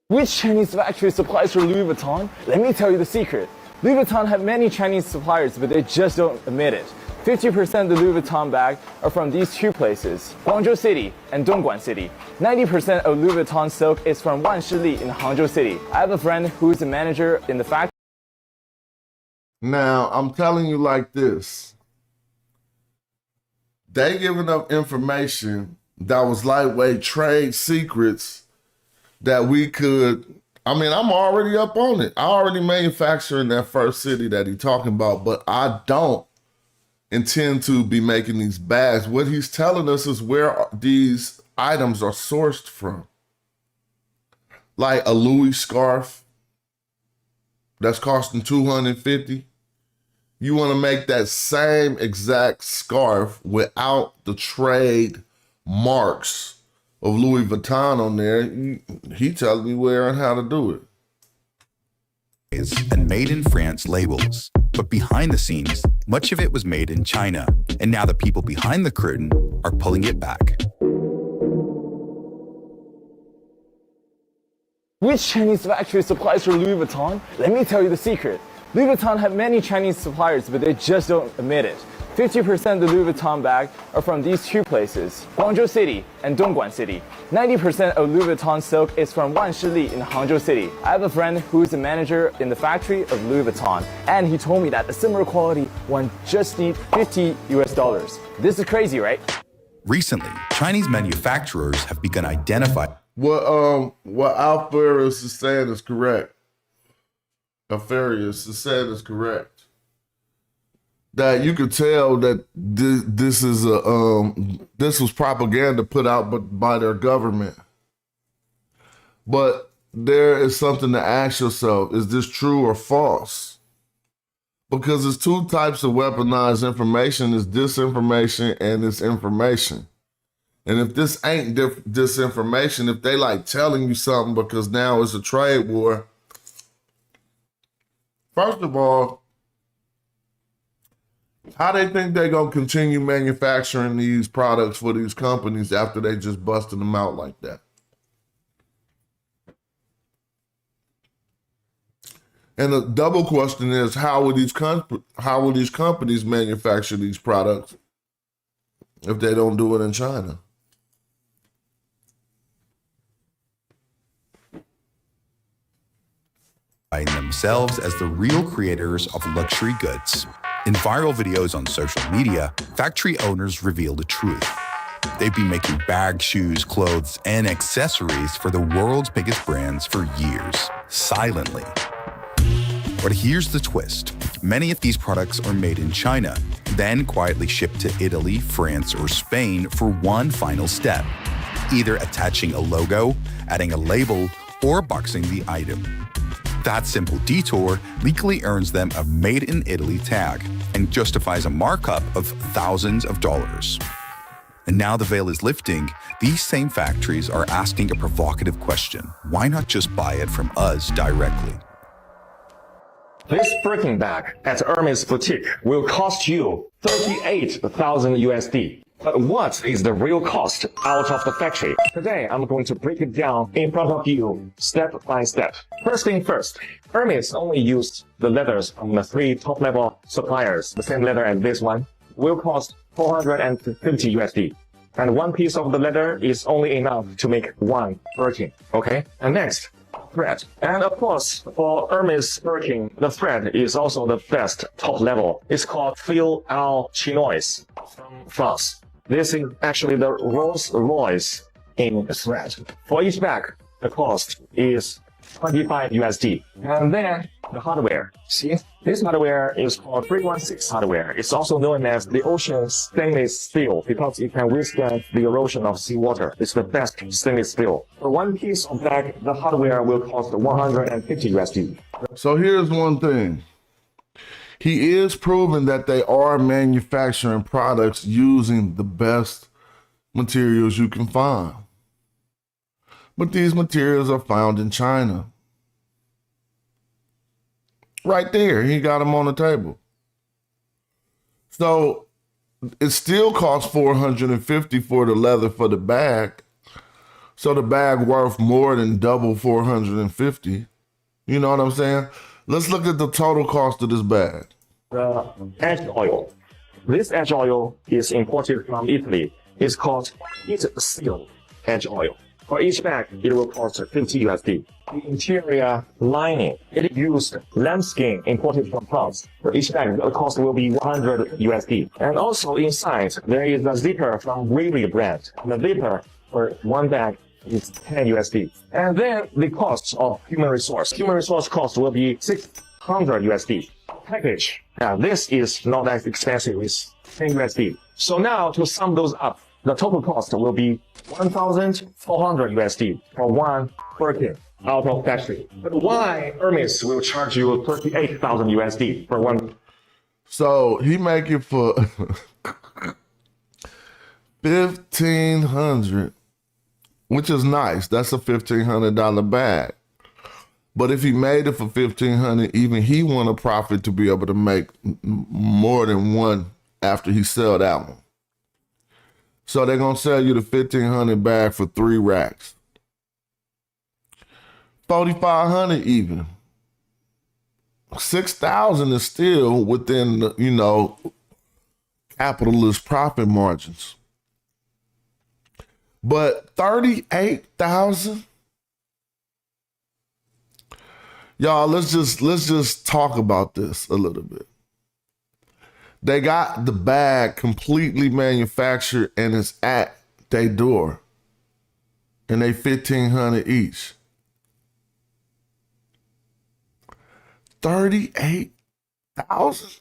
Which Chinese factory supplies for Louis Vuitton? Let me tell you the secret. Louis Vuitton have many Chinese suppliers, but they just don't admit it. 50% of the Louis Vuitton bag are from these two places, Guangzhou City and Dongguan City. 90% of Louis Vuitton silk is from Wanshili in Hangzhou City. I have a friend who is a manager in the factory. Now, I'm telling you like this. They giving up information that was lightweight trade secrets that we could, I mean, I'm already up on it. I already manufacture in that first city that he's talking about, but I don't intend to be making these bags. What he's telling us is where these items are sourced from. Like a Louis scarf that's costing $250. You want to make that same exact scarf without the trade marks of Louis Vuitton on there. He telling me where and how to do it. And made in France labels. But behind the scenes, much of it was made in China, and now the people behind the curtain are pulling it back. Which Chinese factory supplies for Louis Vuitton? Let me tell you the secret. Louis Vuitton have many Chinese suppliers, but they just don't admit it. 50% of the Louis Vuitton bag are from these two places, Guangzhou City and Dongguan City. 90% of Louis Vuitton silk is from Wanshili in Hangzhou City. I have a friend who is a manager in the factory of Louis Vuitton, and he told me that a similar quality one just needs $50 US. This is crazy, right? Recently, Chinese manufacturers have begun identifying what Alfarius is saying is correct. Alfarius is saying is correct. That you could tell that this is this was propaganda put out by their government. But there is something to ask yourself: is this true or false? Because there's two types of weaponized information: is disinformation and it's information. And if this ain't disinformation, if they like telling you something because now it's a trade war, first of all, how they think they're going to continue manufacturing these products for these companies after they just busted them out like that? And the double question is, how will these companies manufacture these products if they don't do it in China? Themselves as the real creators of luxury goods. In viral videos on social media, factory owners reveal the truth. They've been making bags, shoes, clothes, and accessories for the world's biggest brands for years, silently. But here's the twist. Many of these products are made in China, then quietly shipped to Italy, France, or Spain for one final step, either attaching a logo, adding a label, or boxing the item. That simple detour legally earns them a Made in Italy tag and justifies a markup of thousands of dollars. And now the veil is lifting, these same factories are asking a provocative question. Why not just buy it from us directly? This Birkin bag at Hermes boutique will cost you 38,000 USD. But what is the real cost out of the factory? Today, I'm going to break it down in front of you, step by step. First thing first, Hermes only used the leathers from the 3 top-level suppliers. The same leather as this one will cost 450 USD. And one piece of the leather is only enough to make one Birkin, okay? And next, thread. And of course, for Hermes Birkin, the thread is also the best top level. It's called Fil al Chinois from France. This is actually the Rolls Royce in thread. For each bag, the cost is 25 USD. And then the hardware. See, this hardware is called 316 hardware. It's also known as the ocean stainless steel because it can withstand the erosion of seawater. It's the best stainless steel. For one piece of bag, the hardware will cost 150 USD. So here's one thing. He is proving that they are manufacturing products using the best materials you can find. But these materials are found in China. Right there, he got them on the table. So it still costs $450 for the leather for the bag. So the bag worth more than double $450. You know what I'm saying? Let's look at the total cost of this bag. The edge oil. This edge oil is imported from Italy. It's called seal edge oil. For each bag, it will cost 50 USD. The interior lining, it used lambskin imported from France. For each bag, the cost will be 100 USD. And also inside, there is a zipper from Riri brand. The zipper for one bag is 10 USD. And then the cost of human resource. Human resource cost will be 600 USD. Package. Now, this is not as expensive, it's 10 USD. So now, to sum those up, the total cost will be 1,400 USD for one Birkin out of factory. But why Hermes will charge you 38,000 USD for one? So he make it for 1,500, which is nice. That's a $1,500 bag. But if he made it for 1,500, even he want a profit to be able to make more than one after he sell that one. So they're going to sell you the 1,500 bag for 3 racks. 4,500 even. 6,000 is still within the, capitalist profit margins. But 38,000? Y'all, let's just talk about this a little bit. They got the bag completely manufactured and it's at their door. And they 1,500 each. 38,000?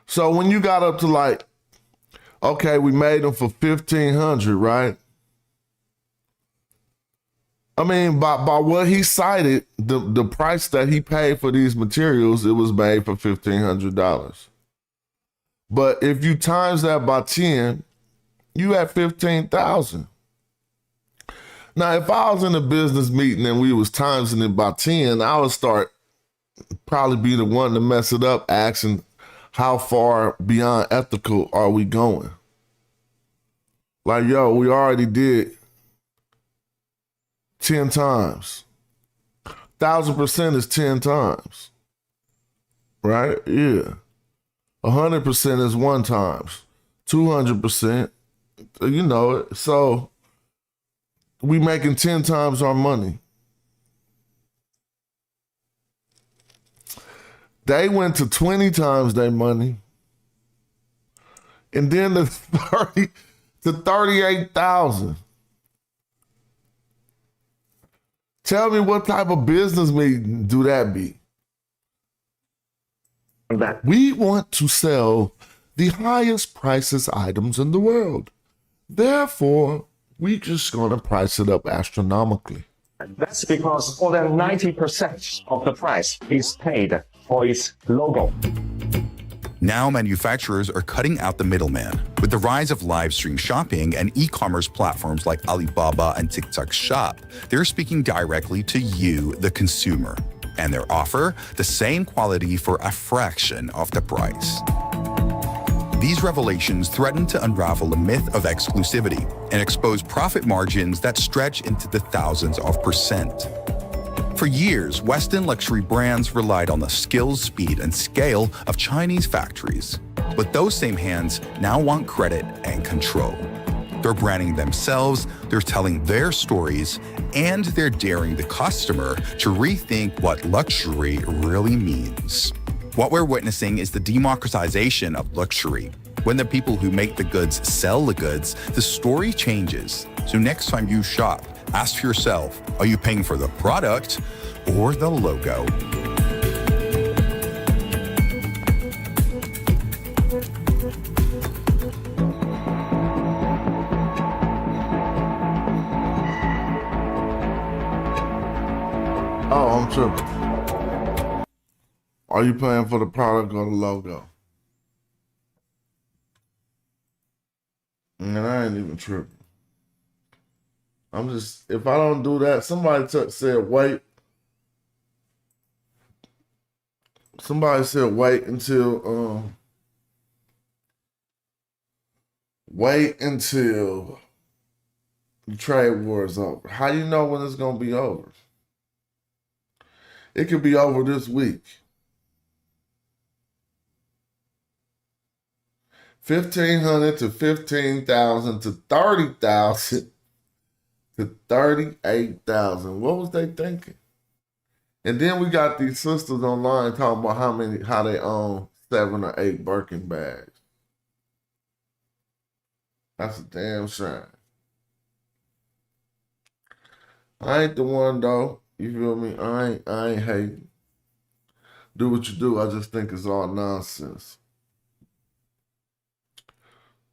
So when you got up to okay, we made them for 1,500, right? I mean, by what he cited, the price that he paid for these materials, it was made for $1,500. But if you times that by 10, you at 15,000. Now, if I was in a business meeting and we was timesing it by 10, I would probably be the one to mess it up, asking how far beyond ethical are we going? Yo, we already did 10 times. 1,000% is 10 times. Right? Yeah. 100% is 1 times. 200%, you know it. So we making 10 times our money. They went to 20 times their money. And then to 38,000. Tell me what type of business meeting do that be? We want to sell the highest prices items in the world. Therefore, we just gonna price it up astronomically. That's because more than 90% of the price is paid for its logo. Now manufacturers are cutting out the middleman. With the rise of live stream shopping and e-commerce platforms like Alibaba and TikTok Shop, they're speaking directly to you, the consumer. And their offer, the same quality for a fraction of the price. These revelations threaten to unravel the myth of exclusivity and expose profit margins that stretch into the thousands of percent. For years, Western luxury brands relied on the skill, speed, and scale of Chinese factories. But those same hands now want credit and control. They're branding themselves, they're telling their stories, and they're daring the customer to rethink what luxury really means. What we're witnessing is the democratization of luxury. When the people who make the goods sell the goods, the story changes. So next time you shop, ask yourself, are you paying for the product or the logo? Oh, I'm tripping. Are you paying for the product or the logo? And I ain't even tripping. I'm just, if I don't do that, somebody said wait. Somebody said wait until the trade war is over. How do you know when it's gonna be over? It could be over this week. 1,500 to 15,000 to 30,000 to 38,000. What was they thinking? And then we got these sisters online talking about how they own 7 or 8 Birkin bags. That's a damn shame. I ain't the one though. You feel me? I ain't hating. Do what you do. I just think it's all nonsense.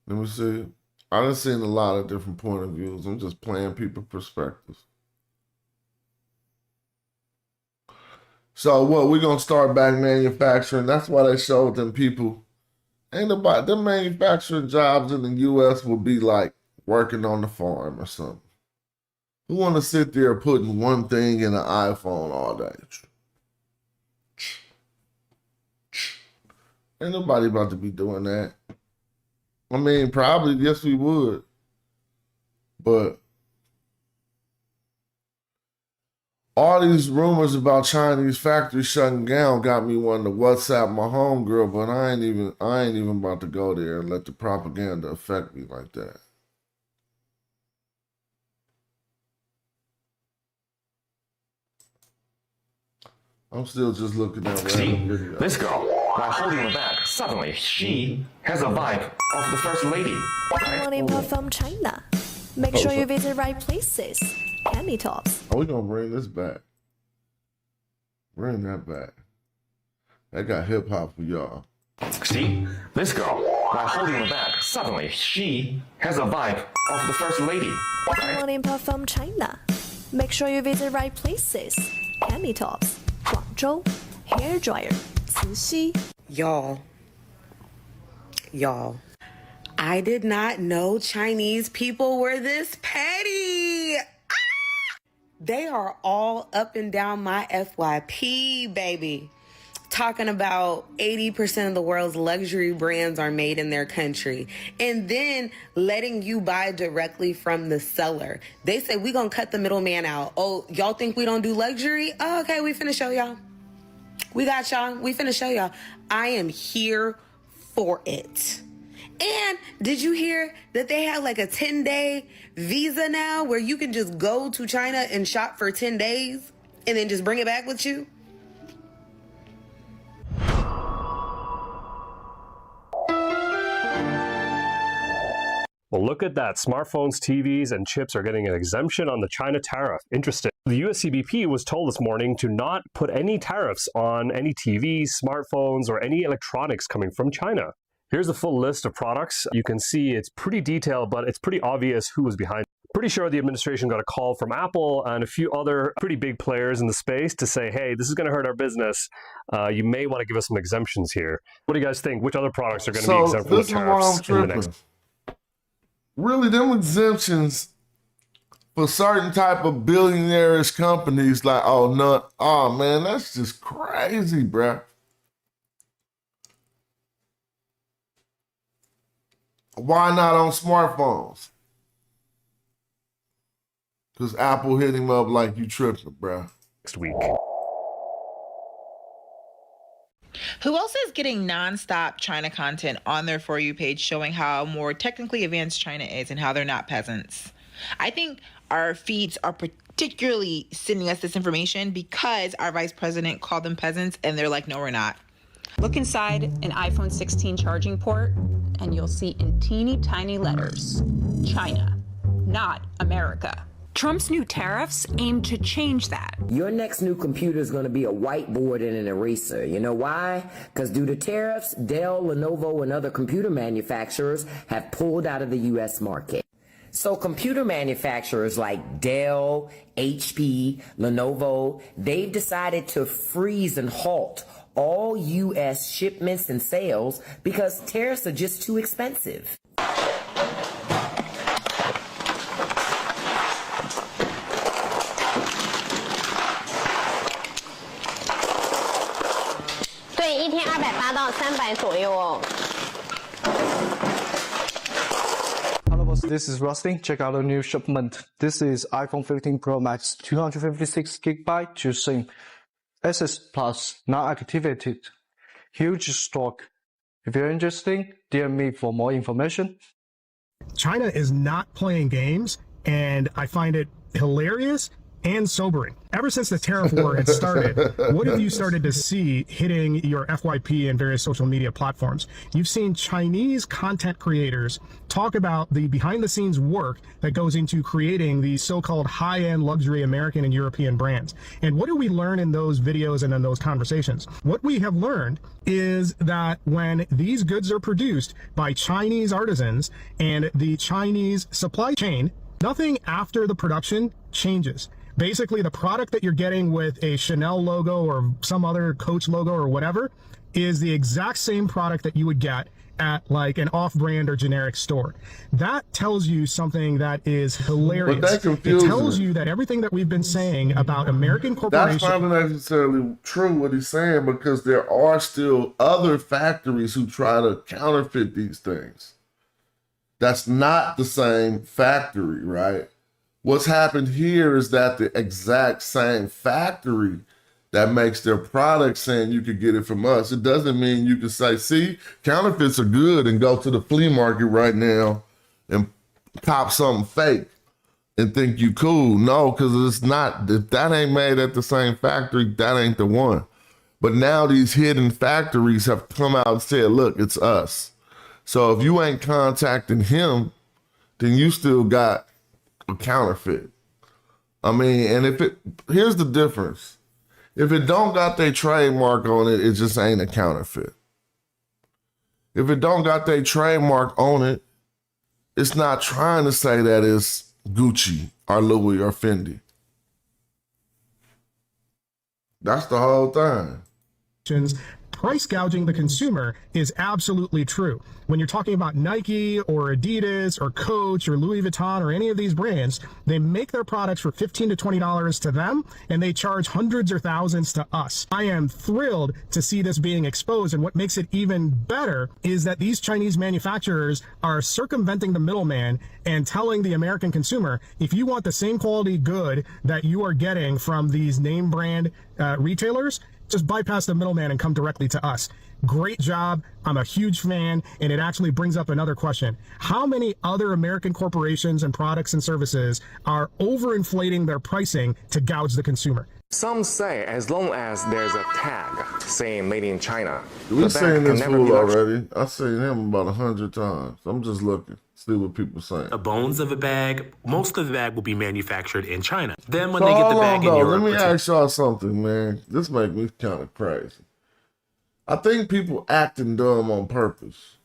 Let me see. I done seen a lot of different point of views. I'm just playing people's perspectives. So what, we gonna start back manufacturing? That's why they showed them people. Ain't about them manufacturing jobs in the U.S. will be like working on the farm or something. Who wanna sit there putting one thing in an iPhone all day? Ain't nobody about to be doing that. I mean, probably, yes, we would. But all these rumors about Chinese factories shutting down got me wanting to WhatsApp my homegirl, but I ain't even about to go there and let the propaganda affect me like that. I'm still just looking at random videos. This girl, while holding the bag, suddenly she has a vibe of the first lady. Morning from China. Make sure you visit right places. Penny tops. Oh, we gonna bring this back. Bring that back. That got hip hop for y'all. See, this girl, while holding the bag, suddenly she has a vibe of the first lady. Morning from China. Make sure you visit right places. Penny tops. Guangzhou, hair dryer, Cixi. Y'all, I did not know Chinese people were this petty. They are all up and down my FYP, baby. talking about 80% of the world's luxury brands are made in their country, and then letting you buy directly from the seller. They say, we gonna cut the middleman out. Oh, y'all think we don't do luxury? Oh, okay, we finna show y'all. We got y'all. We finna show y'all. I am here for it. And did you hear that they have like a 10-day visa now where you can just go to China and shop for 10 days and then just bring it back with you? Well, look at that. Smartphones, TVs, and chips are getting an exemption on the China tariff. Interesting. The U.S. CBP was told this morning to not put any tariffs on any TVs, smartphones, or any electronics coming from China. Here's a full list of products. You can see it's pretty detailed, but it's pretty obvious who was behind it. Pretty sure the administration got a call from Apple and a few other pretty big players in the space to say, hey, this is going to hurt our business. You may want to give us some exemptions here. What do you guys think? Which other products are going to be exempt from the tariffs in the next? Really, them exemptions for certain type of billionaires companies, like, oh man, that's just crazy, bruh. Why not on smartphones? Because Apple hit him up like, you tripping, bruh. Next week. Who else is getting nonstop China content on their For You page showing how more technically advanced China is and how they're not peasants? I think our feeds are particularly sending us this information because our vice president called them peasants and they're like, no, we're not. Look inside an iPhone 16 charging port and you'll see in teeny tiny letters, China, not America. Trump's new tariffs aim to change that. Your next new computer is going to be a whiteboard and an eraser. You know why? Because due to tariffs, Dell, Lenovo, and other computer manufacturers have pulled out of the U.S. market. So computer manufacturers like Dell, HP, Lenovo, they've decided to freeze and halt all U.S. shipments and sales because tariffs are just too expensive. Hello, boss. This is Rusty. Check out the new shipment. This is iPhone 15 Pro Max, 256 GB to SIM. SS Plus, not activated. Huge stock. If you're interested, DM me for more information. China is not playing games, and I find it hilarious and sobering. Ever since the tariff war had started, what have you started to see hitting your FYP and various social media platforms? You've seen Chinese content creators talk about the behind-the-scenes work that goes into creating these so-called high-end luxury American and European brands. And what do we learn in those videos and in those conversations? What we have learned is that when these goods are produced by Chinese artisans and the Chinese supply chain, nothing after the production changes. Basically, the product that you're getting with a Chanel logo or some other Coach logo or whatever is the exact same product that you would get at like an off-brand or generic store. That tells you something that is hilarious. But that confuses it tells me. you that everything that we've been saying about American corporations... That's not necessarily true what he's saying, because there are still other factories who try to counterfeit these things. That's not the same factory, right? What's happened here is that the exact same factory that makes their product saying you could get it from us, it doesn't mean you can say, see, counterfeits are good, and go to the flea market right now and cop something fake and think you cool. No, because it's not. If that ain't made at the same factory, that ain't the one. But now these hidden factories have come out and said, look, it's us. So if you ain't contacting him, then you still got a counterfeit. I mean, and here's the difference. If it don't got their trademark on it, it just ain't a counterfeit. If it don't got their trademark on it, it's not trying to say that it's Gucci or Louis or Fendi. That's the whole thing. price gouging the consumer is absolutely true. When you're talking about Nike or Adidas or Coach or Louis Vuitton or any of these brands, they make their products for $15 to $20 to them, and they charge hundreds or thousands to us. I am thrilled to see this being exposed, and what makes it even better is that these Chinese manufacturers are circumventing the middleman and telling the American consumer, if you want the same quality good that you are getting from these name brand retailers, just bypass the middleman and come directly to us. Great job. I'm a huge fan, and it actually brings up another question. How many other American corporations and products and services are overinflating their pricing to gouge the consumer? Some say as long as there's a tag saying made in China, We've seen this fool be already. I've seen him about 100 times. I'm just looking, see what people saying. The bones of a bag, most of the bag will be manufactured in China. Then when So they get the hold bag on, in though. Europe, Let me ask y'all something, man. This make me kind of crazy. I think people acting dumb on purpose.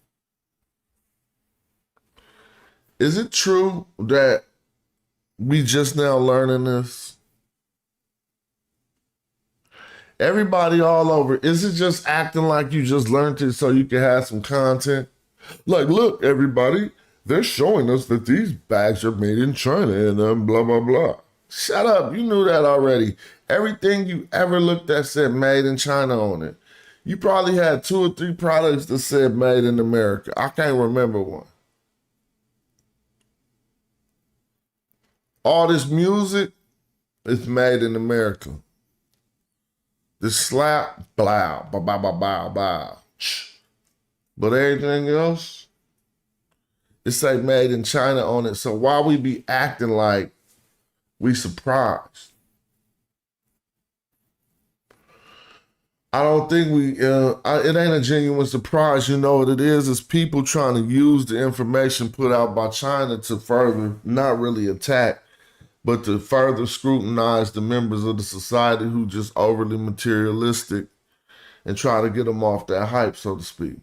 Is it true that we just now learning this? Everybody all over, is it just acting like you just learned it so you can have some content? Like, look, everybody, they're showing us that these bags are made in China and blah, blah, blah. Shut up. You knew that already. Everything you ever looked at said made in China on it. You probably had 2 or 3 products that said made in America. I can't remember one. All this music is made in America. The slap, blah, blah, blah, blah, blah, blah. But everything else, it say made in China on it. So why we be acting like we surprised? I don't think it ain't a genuine surprise. You know what it is? It's people trying to use the information put out by China to further, not really attack, but to further scrutinize the members of the society who just overly materialistic and try to get them off that hype, so to speak.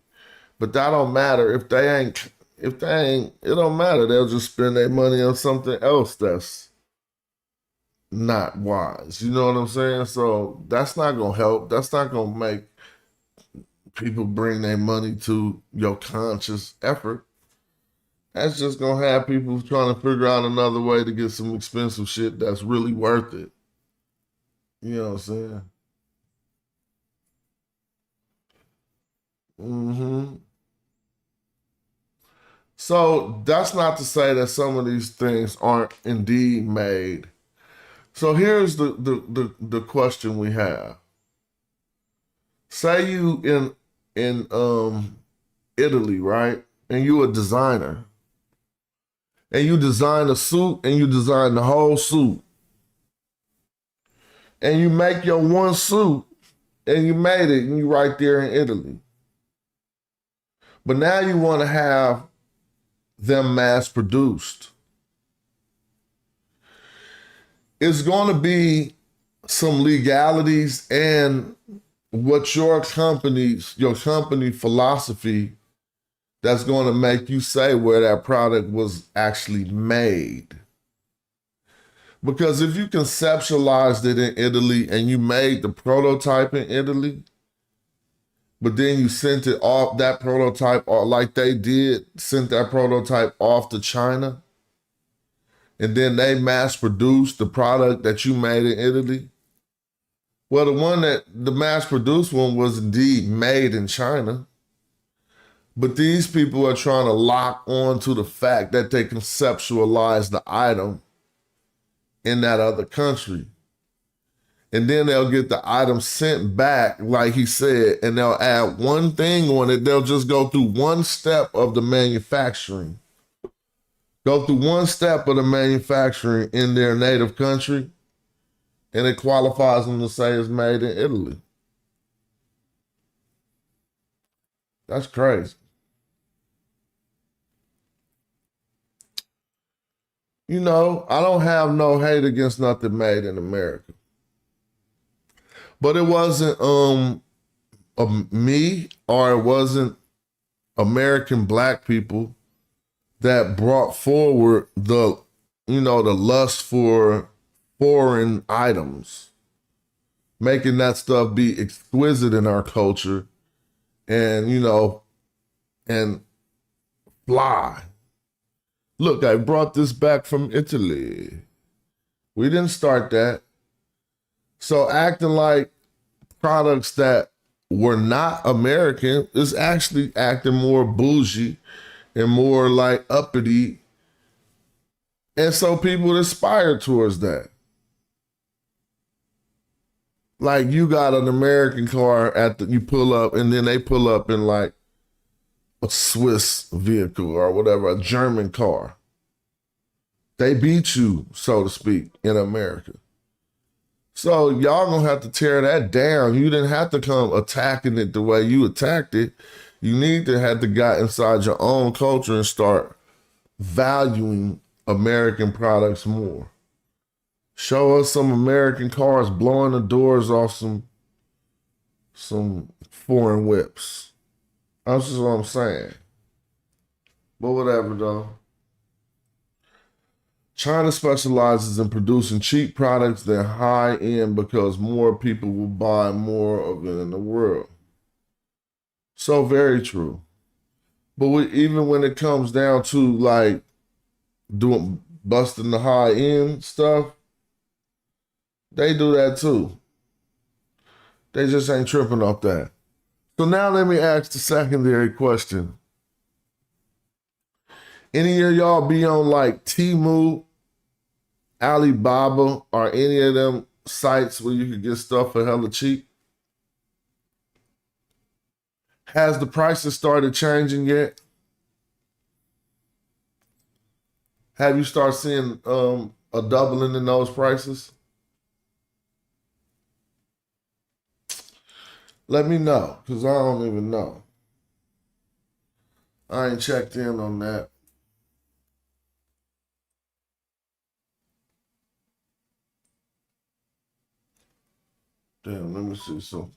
But that don't matter. If they ain't, it don't matter. They'll just spend their money on something else that's not wise. You know what I'm saying? So that's not going to help. That's not going to make people bring their money to your conscious effort. That's just going to have people trying to figure out another way to get some expensive shit that's really worth it. You know what I'm saying? So that's not to say that some of these things aren't indeed made. So here's the question we have. Say you in Italy, right? And you a designer. And you design a suit and you design the whole suit. And you make your one suit and you made it and you right there in Italy. But now you want to have them mass produced. It's going to be some legalities and what your company philosophy that's going to make you say where that product was actually made. Because if you conceptualized it in Italy and you made the prototype in Italy, but then you sent it off, that prototype, or like they did, sent that prototype off to China, and then they mass produced the product that you made in Italy. Well, the mass produced one was indeed made in China. But these people are trying to lock on to the fact that they conceptualize the item in that other country. And then they'll get the item sent back, like he said, and they'll add one thing on it. They'll just go through one step of the manufacturing. Go through one step of the manufacturing in their native country, and it qualifies them to say it's made in Italy. That's crazy. You know, I don't have no hate against nothing made in America. But it wasn't me, or it wasn't American black people that brought forward the lust for foreign items, making that stuff be exquisite in our culture and, you know, and fly. Look, I brought this back from Italy. We didn't start that. So acting like products that were not American is actually acting more bougie and more like uppity. And so people aspire towards that. Like you got an American car you pull up and then they pull up in like a Swiss vehicle or whatever, a German car. They beat you, so to speak, in America. So y'all gonna have to tear that down. You didn't have to come attacking it the way you attacked it. You need to have to get inside your own culture and start valuing American products more. Show us some American cars blowing the doors off some foreign whips. That's just what I'm saying. But whatever though. China specializes in producing cheap products that are high end because more people will buy more of it in the world. So very true. But even when it comes down to like busting the high end stuff, they do that too. They just ain't tripping off that. So now let me ask the secondary question. Any of y'all be on like Temu, Alibaba, or any of them sites where you can get stuff for hella cheap? Has the prices started changing yet? Have you started seeing a doubling in those prices? Let me know, because I don't even know. I ain't checked in on that. Damn, let me see something.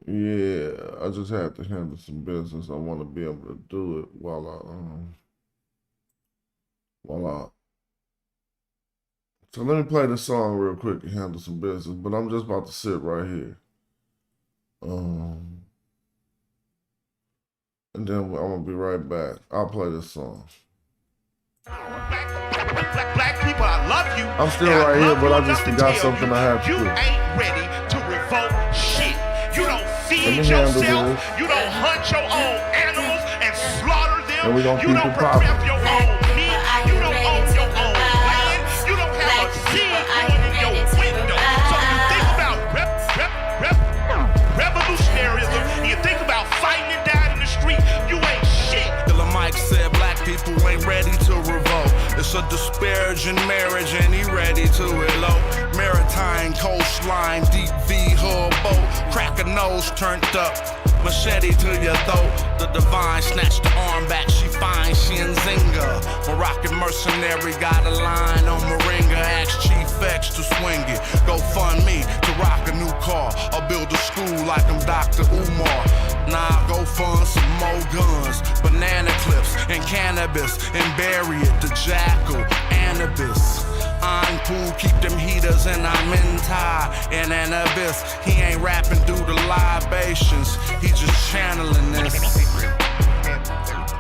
Yeah, I just had to handle some business. I want to be able to do it while I. So let me play the song real quick and handle some business. But I'm just about to sit right here. And then I'm gonna be right back. I'll play this song. Black people, I love you. I'm still right here, but I just forgot something I have to do. You ain't ready to revolt shit. You don't feed yourself. You don't hunt your own animals and slaughter them. And we gonna you keep don't it popping. prep your own meat. You don't own your own land. You don't have a seed growing in your window. So when you think about revolutionaryism, and you think about fighting and dying in the street, you ain't shit. Killer Mike said black people ain't ready to revolt. It's a disparaging marriage and he ready to elope. Maritime coastline, deep V hull boat. Crack a nose turned up, machete to your throat. The divine snatched the arm back, she fine, she in Zinga. Moroccan mercenary got a line on Moringa. Ask Chief X to swing it. Go fund me to rock a new car or build a school like I'm Dr. Umar. Nah, go fund some more guns, banana clips and cannabis and bury it. The jackal, Anubis. I'm cool, keep them heaters and I'm in tie in an abyss. He ain't rapping due to libations, he just channeling this.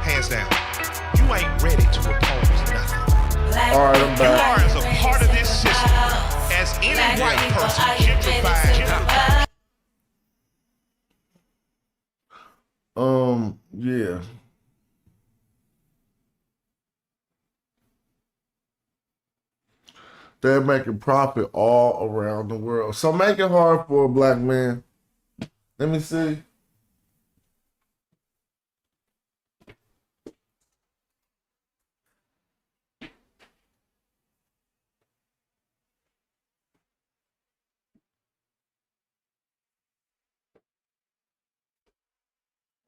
Hands down. You ain't ready to oppose nothing. All right, I'm back. You are as a part of this system as any white person gentrified. Yeah. They're making profit all around the world. So make it hard for a black man. Let me see.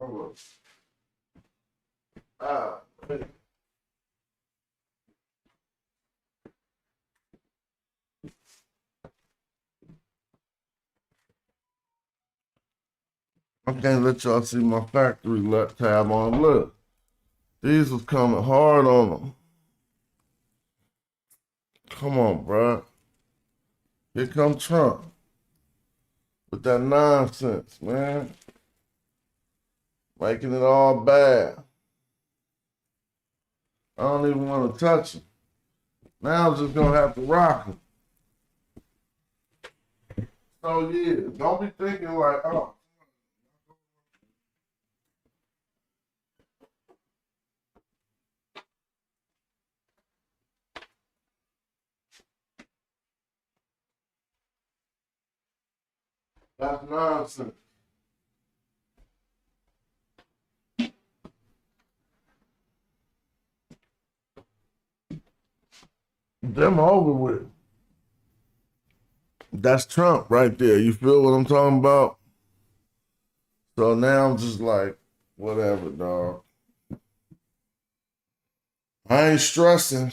Hold on. I can't let y'all see my factory tab on. Look, these was coming hard on them. Come on, bro. Here come Trump with that nonsense, man. Making it all bad. I don't even want to touch him. Now I'm just going to have to rock him. So, yeah, don't be thinking like, oh. That's nonsense. Them over with. That's Trump right there. You feel what I'm talking about? So now I'm just like, whatever, dog. I ain't stressing.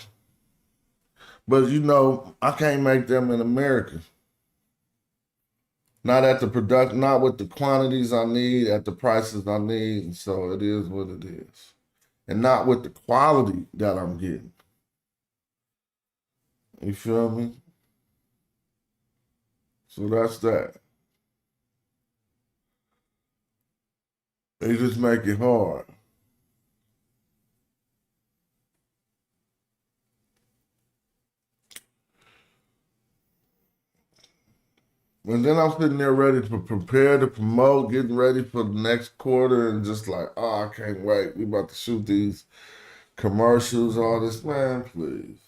But you know, I can't make them in America. Not at the product, not with the quantities I need, at the prices I need. And so it is what it is. And not with the quality that I'm getting. You feel me? So that's that. They just make it hard. And then I'm sitting there ready to prepare to promote, getting ready for the next quarter, and just like, oh, I can't wait. We about to shoot these commercials, all this. Man, please.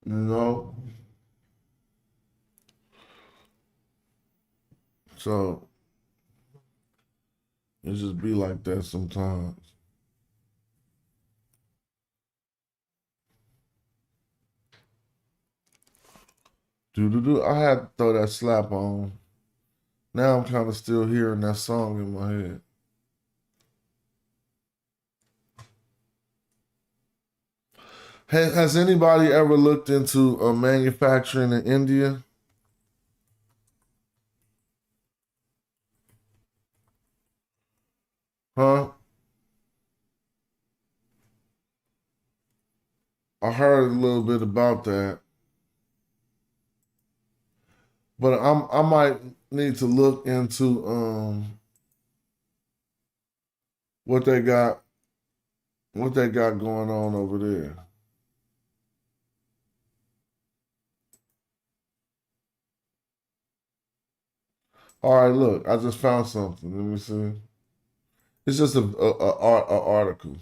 You know? So, it just be like that sometimes. I had to throw that slap on. Now I'm kind of still hearing that song in my head. Has anybody ever looked into manufacturing in India? Huh? I heard a little bit about that. But I might need to look into what they got going on over there. All right, look, I just found something. Let me see. It's just a article.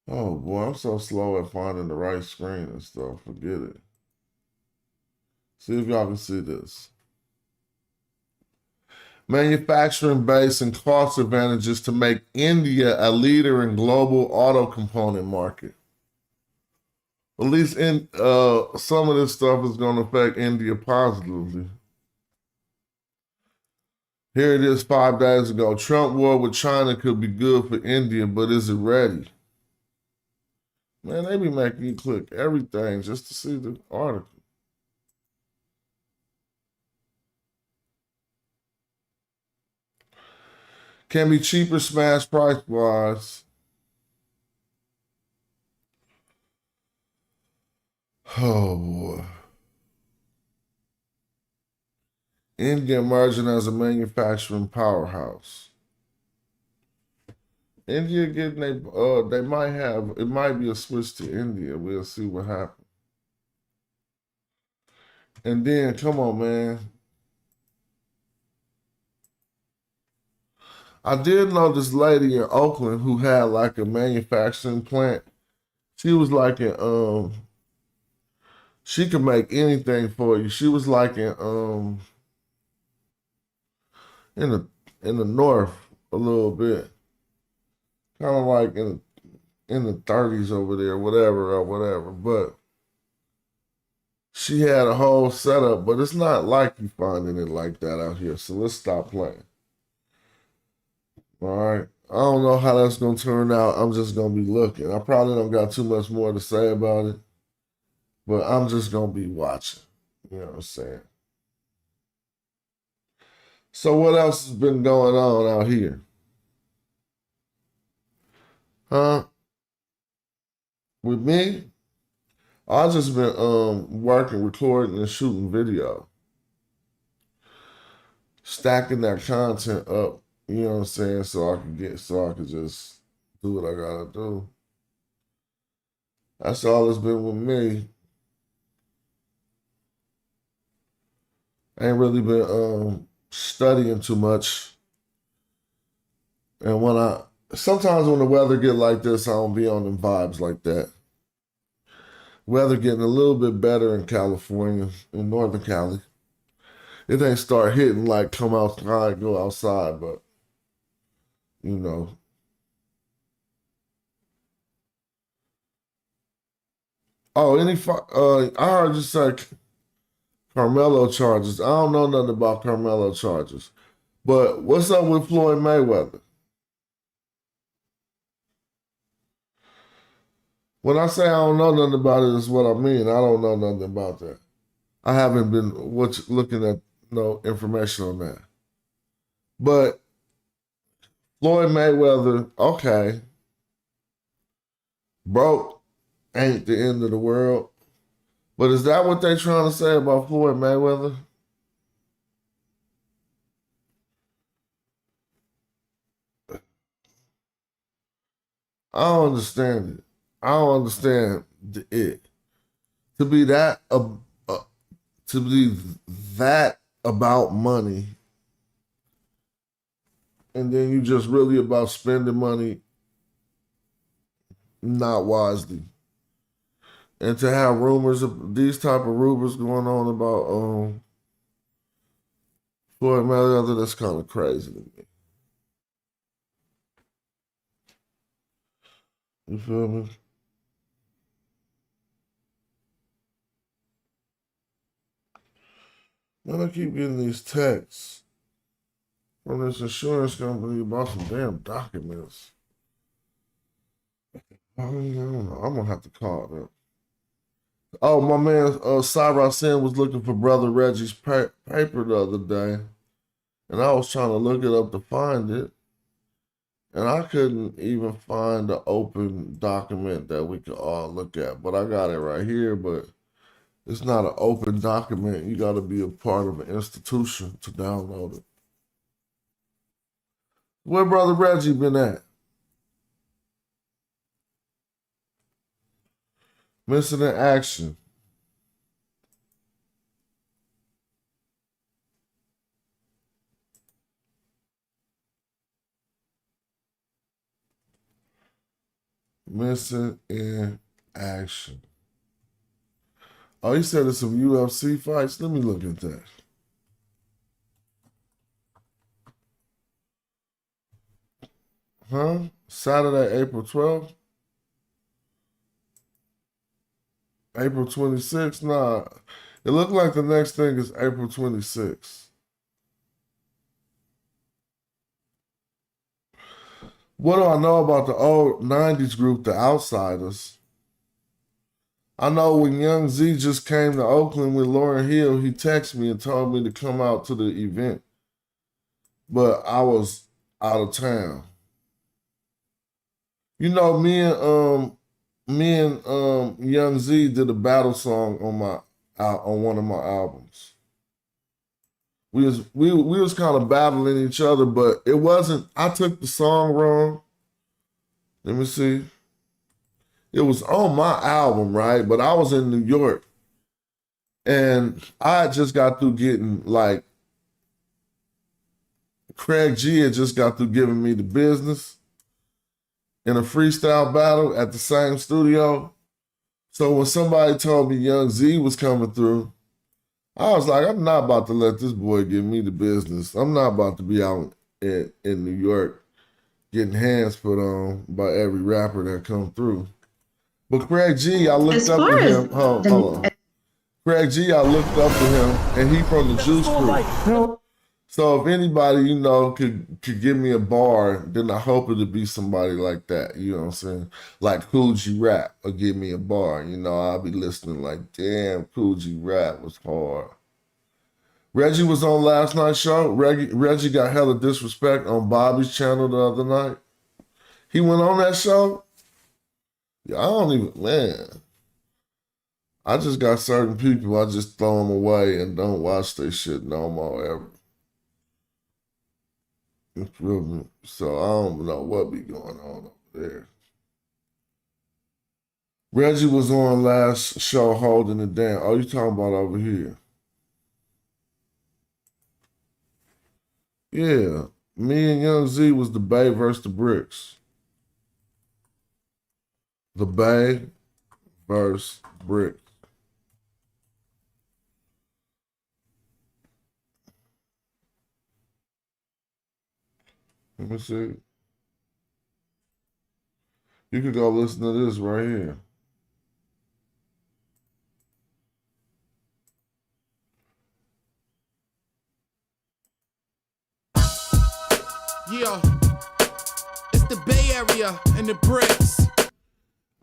Oh boy, I'm so slow at finding the right screen and stuff. Forget it. See if y'all can see this. Manufacturing base and cost advantages to make India a leader in global auto component market. At least in some of this stuff is going to affect India positively. Here it is 5 days ago. Trump war with China could be good for India, but is it ready? Man, they be making you click everything just to see the article. Can be cheaper smash price wise. Oh boy. India emerging as a manufacturing powerhouse. India getting they might have, it might be a switch to India. We'll see what happens. And then, come on, man. I did know this lady in Oakland who had like a manufacturing plant. She was like she could make anything for you. She was like in the north a little bit. Kind of like in the 30s over there, whatever. But she had a whole setup, but it's not like you finding it like that out here. So let's stop playing. All right. I don't know how that's going to turn out. I'm just going to be looking. I probably don't got too much more to say about it, but I'm just going to be watching. You know what I'm saying? So what else has been going on out here? With me, I just been working, recording, and shooting video. Stacking that content up, you know what I'm saying, so I can just do what I gotta do. That's all it's been with me. I ain't really been studying too much. And sometimes when the weather get like this, I don't be on them vibes like that. Weather getting a little bit better in California, in Northern Cali. It ain't start hitting like come outside, go outside, but you know. Oh, I heard you say Carmelo charges. I don't know nothing about Carmelo charges. But what's up with Floyd Mayweather? When I say I don't know nothing about it, is what I mean. I don't know nothing about that. I haven't been looking at no information on that. But Floyd Mayweather, okay. Broke ain't the end of the world. But is that what they're trying to say about Floyd Mayweather? I don't understand it. I don't understand it. To be that about money, and then you just really about spending money not wisely. And to have these type of rumors going on about Floyd Mayweather, that's kind of crazy to me. You feel me? Man, I keep getting these texts from this insurance company about some damn documents. I don't know. I'm going to have to call them. Oh, my man Cyrus Sin was looking for Brother Reggie's paper the other day. And I was trying to look it up to find it. And I couldn't even find the open document that we could all look at. But I got it right here, but it's not an open document. You got to be a part of an institution to download it. Where Brother Reggie been at? Missing in action. Missing in action. Oh, he said it's some UFC fights. Let me look at that. Huh? Saturday, April 12th? April 26th? Nah. It looked like the next thing is April 26th. What do I know about the old 90s group, the Outsiders? I know when Young Z just came to Oakland with Lauryn Hill, he texted me and told me to come out to the event. But I was out of town. You know, me and Young Z did a battle song on one of my albums. We was kind of battling each other, but it wasn't. I took the song wrong. Let me see. It was on my album, right? But I was in New York, and I just got through getting like Craig G had just got through giving me the business in a freestyle battle at the same studio. So when somebody told me Young Z was coming through, I was like, I'm not about to let this boy give me the business. I'm not about to be out in New York getting hands put on by every rapper that come through. But Craig G, I looked up to him. Hold on. Craig G, I looked up to him, and he from the Juice Crew. So if anybody, you know, could give me a bar, then I hope it'd be somebody like that. You know what I'm saying? Like Cool G Rap or give me a bar. You know, I'll be listening like, damn, Cool G Rap was hard. Reggie was on last night's show. Reggie got hella disrespect on Bobby's channel the other night. He went on that show. Yeah, I don't even, man. I just got certain people, I just throw them away and don't watch their shit no more ever. You feel me? So I don't know what be going on over there. Reggie was on last show holding it down. Oh, you talking about over here? Yeah. Me and Young Z was the Bay versus the Bricks. The Bay versus Bricks. Let me see. You could go listen to this right here. Yeah, it's the Bay Area and the bricks.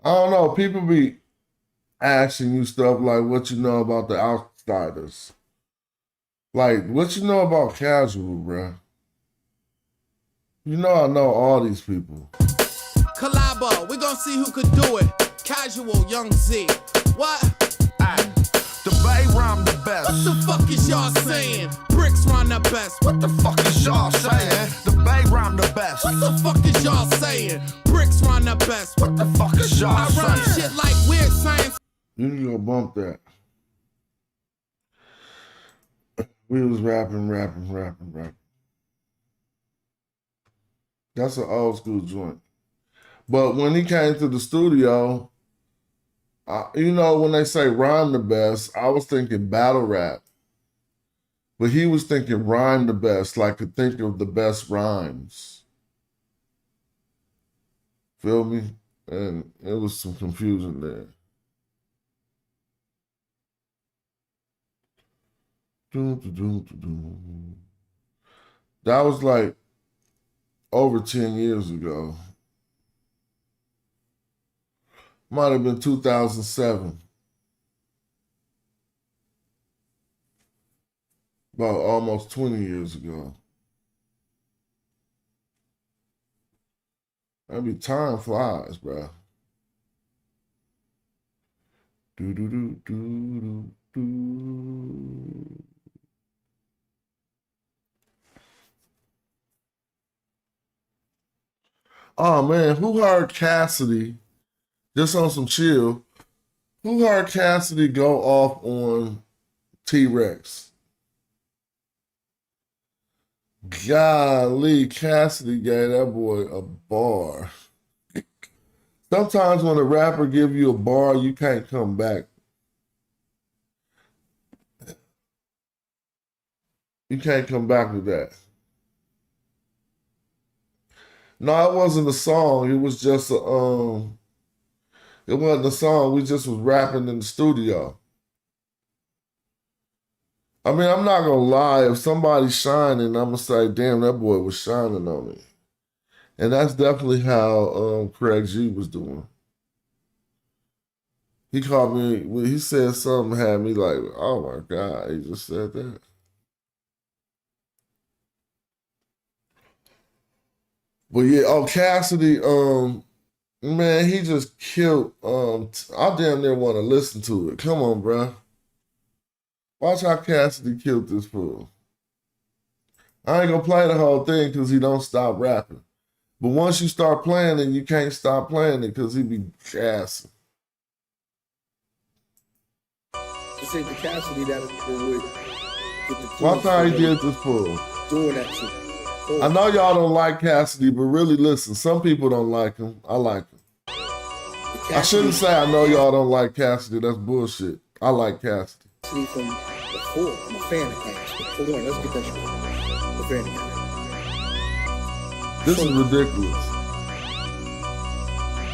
I don't know. People be asking you stuff like, what you know about the outsiders? Like, what you know about Casual, bruh? You know I know all these people. Collabo, we gon' see who could do it. Casual, Young Z. What? The Bay rhyme the best. What the fuck is y'all saying? Bricks rhyme the best. What the fuck is y'all saying? The Bay rhyme the best. What the fuck is y'all saying? Bricks rhyme the best. What the fuck is y'all I rhyme saying? shit like weird science. You need to go bump that. We was rapping. That's an old school joint. But when he came to the studio, you know, when they say rhyme the best, I was thinking battle rap. But he was thinking rhyme the best, like to think of the best rhymes. Feel me? And it was some confusion there. That was like over 10 years ago. Might have been 2007. About almost 20 years ago. Every time flies, bro. Do. Oh man, who heard Cassidy? Just on some chill. Who heard Cassidy go off on T-Rex? Golly, Cassidy gave that boy a bar. Sometimes when a rapper give you a bar, you can't come back. You can't come back with that. No, it wasn't a song. It was just a it wasn't a song. We just was rapping in the studio. I mean, I'm not gonna lie. If somebody's shining, I'm gonna say, damn, that boy was shining on me. And that's definitely how Craig G was doing. He called me, when he said something, had me like, oh my God, he just said that. But yeah, Cassidy, man, he just killed, I damn near want to listen to it. Come on, bruh. Watch how Cassidy killed this fool. I ain't gonna play the whole thing because he don't stop rapping. But once you start playing it, you can't stop playing it because he be gassing. This ain't the Cassidy that would get the Watch how he did this fool. Doing that shit. I know y'all don't like Cassidy, but really listen, some people don't like him. I like him. I shouldn't say I know y'all don't like Cassidy. That's bullshit. I like Cassidy. From before, I'm a fan of Cassidy. For one, let's get that straight. I'm a fan of Cassidy. This is ridiculous.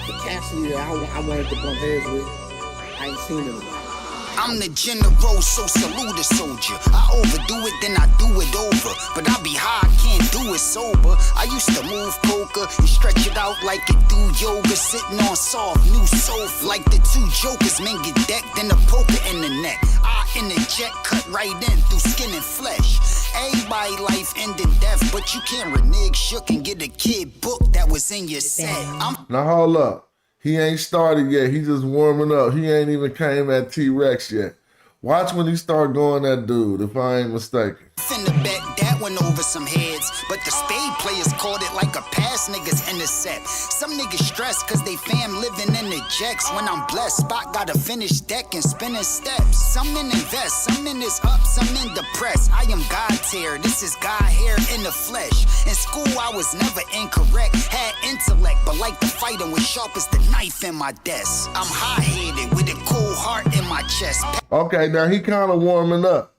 The Cassidy that I wanted to bump heads with, I ain't seen him. I'm the general, so salute a soldier. I overdo it, then I do it over. But I be high, I can't do it sober. I used to move poker and stretch it out out like it do yoga, sitting on soft, new sofa. Like the two jokers, men get decked in the poker in the neck. I interject, cut right in through skin and flesh. Everybody life ending death, but you can't renege shook and get a kid book that was in your set. Now hold up. He ain't started yet. He just warming up. He ain't even came at T-Rex yet. Watch when he start going at dude, if I ain't mistaken. Finna bet that went over some heads, but the spade players called it like a pass niggas intercept. Some niggas stressed cause they fam living in the jacks. When I'm blessed, spot got a finished deck and spinning steps. Some in invest, some in is up, some in depressed. I am God tier, this is God hair in the flesh. In school I was never incorrect, had intellect, but like the fighting was sharp as the knife in my desk. I'm high-headed with a cold heart in my chest. Okay, now he kind of warming up.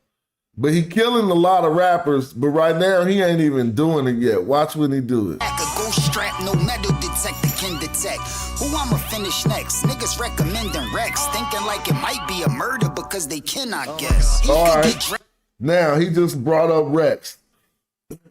But he killing a lot of rappers, but right now he ain't even doing it yet. Watch when he do it. A ghost strap, no metal detector can detect. Who I'ma finish next? Niggas recommending Rex, thinking like it might be a murder because they cannot guess. All right, now he just brought up Rex.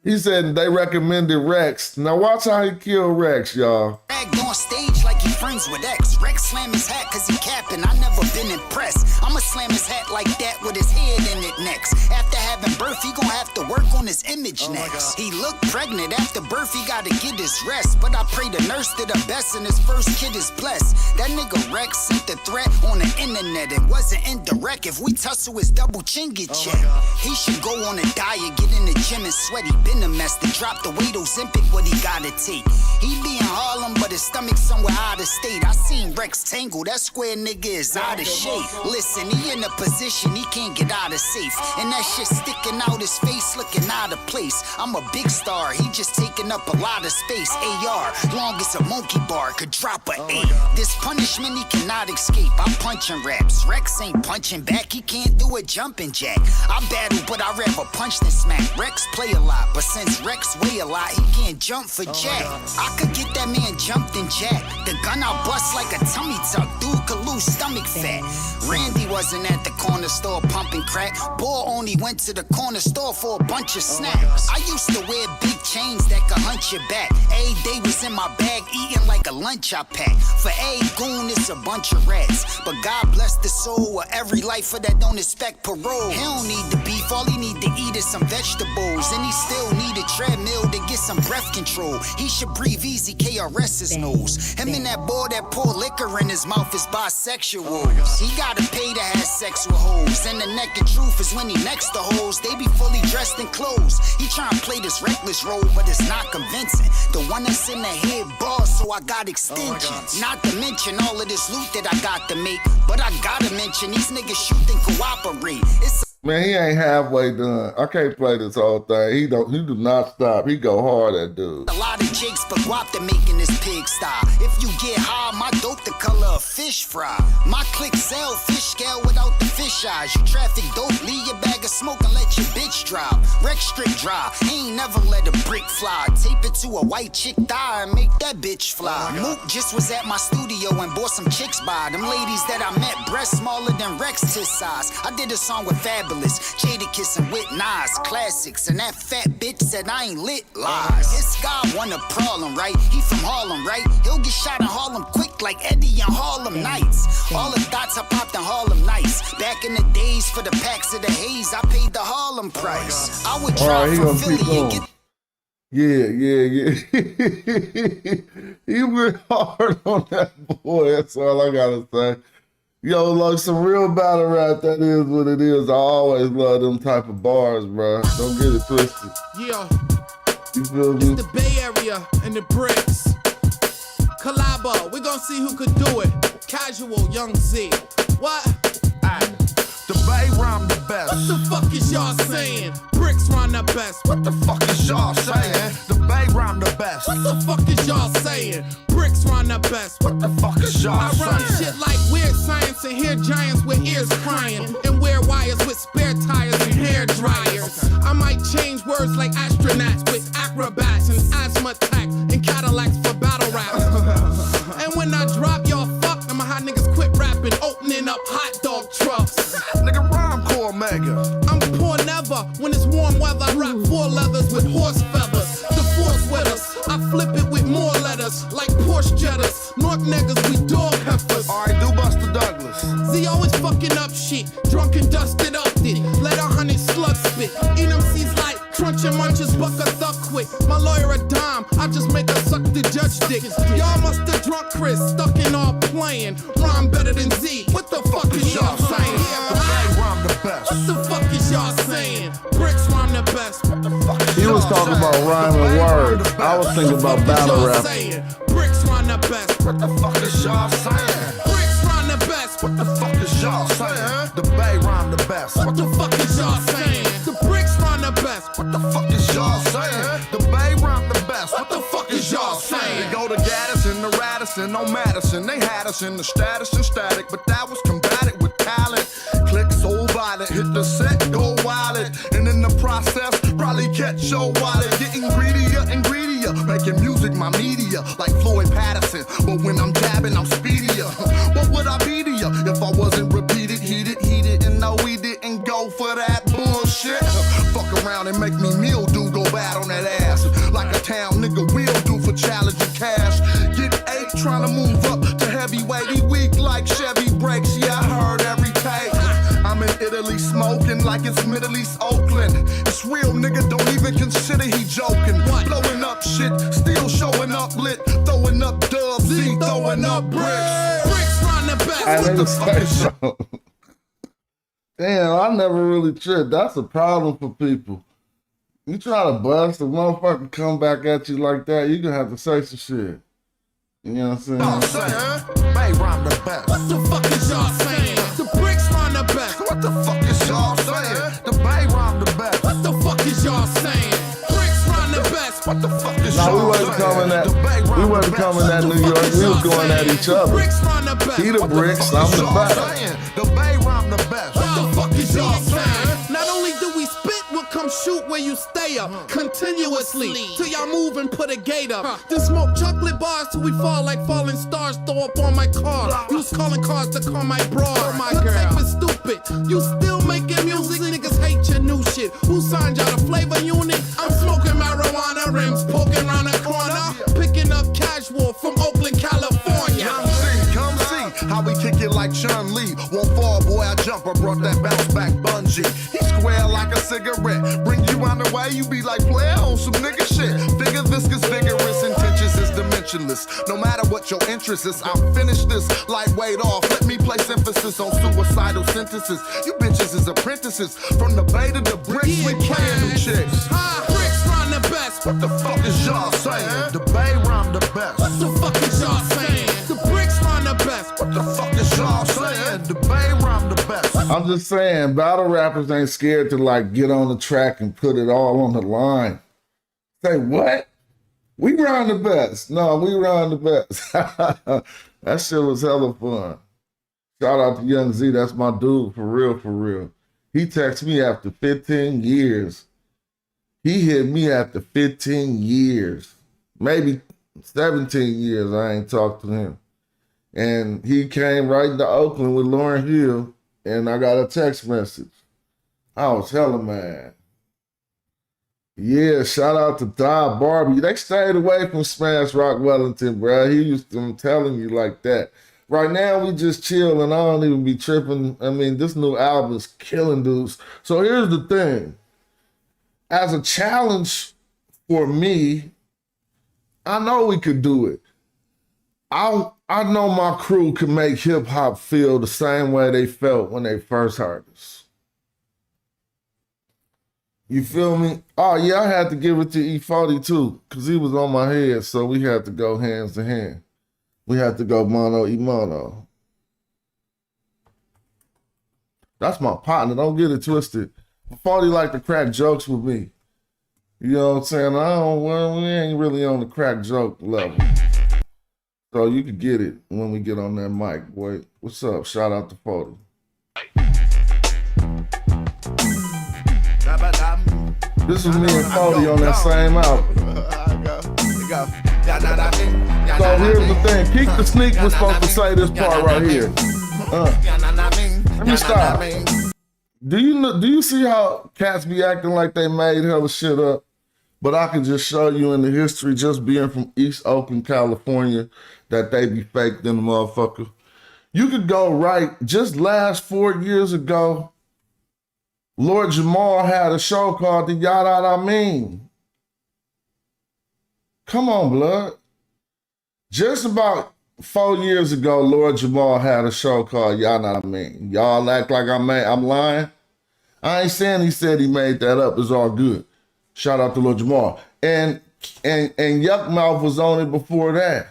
He said they recommended Rex. Now watch how he killed Rex, y'all. Dragged on stage like he friends with X. Rex slam his hat cause he capping, I never been impressed. I'ma slam his hat like that with his head in it next. After having birth, he gon' have to work on his image next. He looked pregnant, after birth he gotta get his rest. But I pray the nurse did her best and his first kid is blessed. That nigga Rex sent the threat on the internet. It wasn't indirect, if we tussle his double chin get checked. He should go on a diet, get in the gym and sweat. He been a mess to drop the weight Ozempic, what he gotta take. He be in Harlem, but his stomach somewhere out of state. I seen Rex tangle, that square nigga is out of shape. Listen, he in a position he can't get out of safe. And that shit sticking out his face, looking out of place. I'm a big star, he just taking up a lot of space. AR, long as a monkey bar could drop a 8. This punishment he cannot escape. I'm punching raps. Rex ain't punching back, he can't do a jumping jack. I battle, but I rather punch than smack. Rex play a lot, but since Rex weigh a lot, he can't jump for jack. I could get that man jumped and jack. The gun I bust like a tummy tuck. Dude could lose stomach fat. Randy wasn't at the corner store pumping crack. Boy only went to the corner store for a bunch of snacks. I used to wear big chains that could hunch your back. Every day was in my bag eating like a lunch I packed. For every goon it's a bunch of rats. But God bless the soul of every lifer that don't expect parole. He don't need the beef, all he need to eat is some vegetables. And he still need a treadmill to get some breath control. He should breathe easy, KRS his nose. Him and that boy that pour liquor in his mouth is bisexuals. He gotta pay to have sex with hoes. And the naked truth is when he next to hoes, they be fully dressed in clothes. He tryna play this reckless role, but it's not convincing. The one that's in the head boss, so I got extensions. Not to mention all of this loot that I got to make, but I gotta mention these niggas shoot and cooperate. It's Man, he ain't halfway done. I can't play this whole thing. He do not stop. He go hard at dude. a lot of jakes, but guap to making this pig style. If you get high, my dope the color of fish fry. My click sell fish scale without the fish eyes. You traffic dope, leave your bag of smoke and let your bitch drive. Rex strict drive, he ain't never let a brick fly. Tape it to a white chick thigh and make that bitch fly. Mook just was at my studio and bought some chicks by. Them ladies that I met, breasts smaller than Rex tis size. I did a song with Fabulous, Jadakiss and with Nas, classics. And that fat bitch said I ain't lit, lies. This guy want a problem, right? He from Harlem, right? He'll get shot in Harlem quick like Eddie in Harlem Nights. All the thoughts I popped in Harlem Nights. Back in the days for the packs of the haze, I paid the Harlem price. I would drive from Philly and get... Yeah. He went hard on that boy. That's all I gotta say. Yo, like some real battle rap, that is what it is. I always love them type of bars, bro. Don't get it twisted. Yeah. You feel me? It's the Bay Area and the bricks. Collabo, we gon' see who could do it. Casual, Young Z. What? The Bay rhyme the best. What the fuck is y'all saying? Bricks rhyme the best. What the fuck is y'all saying? The Bay rhyme the best. What the fuck is y'all saying? Bricks rhyme the best. What the fuck is y'all I saying? rhyme shit like weird science and hear giants with ears crying and wear wires with spare tires and hair dryers. I might change words like astronauts with acrobats and asthma attacks and Cadillacs for battle raps. And when I drop y'all fuck, and my hot niggas quit rapping, opening up hot dog trucks. Nigga rhyme core mega. I'm poor never. When it's warm weather, I rock 4 leathers with horse feathers. The force with us, I flip it with more letters. letters like Porsche Jettas. North niggas, we dog heifers. Alright, do Buster Douglas. Z always fucking up shit. Drunk and dusted up it. Let 100 slugs spit. Eat them seeds like crunch and munches, buck a thug quick. My lawyer a dime, I just make her suck the judge dick. Y'all must have drunk Chris, stuck in all playing. Rhyme better than Z. What the fuck is y'all saying? Rhyme the best. What the fuck is y'all saying? Bricks rhyme the best. What the fuck is He was talking about rhyming words. I was thinking about battle rap. Bricks rhyme the best. What the fuck is y'all saying? Bricks rhyme the best. What the fuck is y'all saying? The Bay rhyme the best. What the fuck is y'all saying? The bricks rhyme the best. What the fuck is y'all saying? The Bay rhyme the best. What the fuck is y'all saying? They go to Gaddison, the Radisson, on Madison. They had us in the status and static, but that was combated with talent. Click so violent, hit the set, go wild it. And in the process, probably catch your wallet. Getting greedier and greedier, making music my media, like Floyd Patterson. But when I'm jabbing, I'm speedier. What would I be to you if I wasn't repeated, heated? And no, we didn't go for that bullshit. Fuck around and make me mildew, go bad on that ass. Like a town nigga will do for challenging cash. Get 8 trying to move up to heavyweight. He weak like Chevy brakes, yeah, I heard every take. I'm in Italy smoking like it's Middle East Oakland. It's real, nigga, don't even consider he joking. Blowing up shit, still showing up lit. Throwing up dubs, Z throwing up bricks. Bricks rhyme the best. What the fuck is y'all? Damn, I never really tripped. That's a problem for people. You try to bust, a motherfucker come back at you like that, you gonna have to say some shit. You know what I'm saying? Bay rhyme the best. What the fuck is y'all saying? The bricks rhyme the best. What the fuck is y'all saying? The Bay rhyme the best. What the fuck is y'all saying? Bricks rhyme the best. What the fuck is y'all saying? We wasn't coming at New York, we was going at each other. Bricks rhyme the best. He the bricks, I'm the best. The Bay rhyme the best. What the fuck is y'all saying? Not only do we spit, we'll come shoot where you stay up continuously till y'all move and put a gate up. Then smoke chocolate bars till we fall like falling stars. Throw up on my car. Use calling cards to call my broad. Your tape is stupid. You still making music. Niggas hate your new shit. Who signed y'all the flavor unit? I'm smoking marijuana rims, poking around the corner, picking up casual from Oakland, California. Come see how we kick it like Chun-Li. Won't fall, boy, I jump. I brought that bounce back bungee. He square like a cigarette. Bring you on the way, you be like, play on some nigga shit. Figure this is vigorous, intentions is dimensionless. No matter what your interest is, I'll finish this lightweight off. Let me place emphasis on suicidal sentences. You bitches is apprentices. From the Bay to the bricks, we playing them chicks. Bricks rhyme the best. What the fuck is y'all saying? The Bay rhyme the best. What the fuck is y'all saying? The bricks rhyme the best. What the fuck is y'all saying? The Bay rhyme the best. I'm just saying, battle rappers ain't scared to like get on the track and put it all on the line. Say what? We rhyme the best. No, we rhyme the best. That shit was hella fun. Shout out to Young Z, that's my dude, for real, for real. He texted me after 15 years. He hit me after 15 years. Maybe 17 years I ain't talked to him. And he came right into Oakland with Lauryn Hill, and I got a text message. I was hella mad. Yeah, shout out to Todd Barbie. They stayed away from Smash Rock Wellington, bro. He used to, I'm telling you like that. Right now, we just chill, and I don't even be tripping. I mean, this new album is killing dudes. So here's the thing. As a challenge for me, I know we could do it. I know my crew can make hip-hop feel the same way they felt when they first heard us. You feel me? Oh, yeah, I had to give it to E40 too, because he was on my head, so we had to go hands to hand. We had to go mono e mono. That's my partner. Don't get it twisted. 40 like to crack jokes with me. You know what I'm saying? We ain't really on the crack joke level. So you can get it when we get on that mic, boy. What's up? Shout out to 40. This is me and 40 on that same album. So here's the thing. Keep the Sneak was supposed to say this part right here. Let me stop. Do you see how cats be acting like they made hella shit up? but I can just show you in the history, just being from East Oakland, California, that they be faked in the motherfucker. You could go right, just last 4 years ago, Lord Jamal had a show called The Yada I Mean. Come on, blood. Just about 4 years ago, Lord Jamal had a show called Yada I Mean. Y'all act like I'm lying. I ain't saying he said he made that up. It's all good. Shout out to Lord Jamal. And Yuck Mouth was on it before that.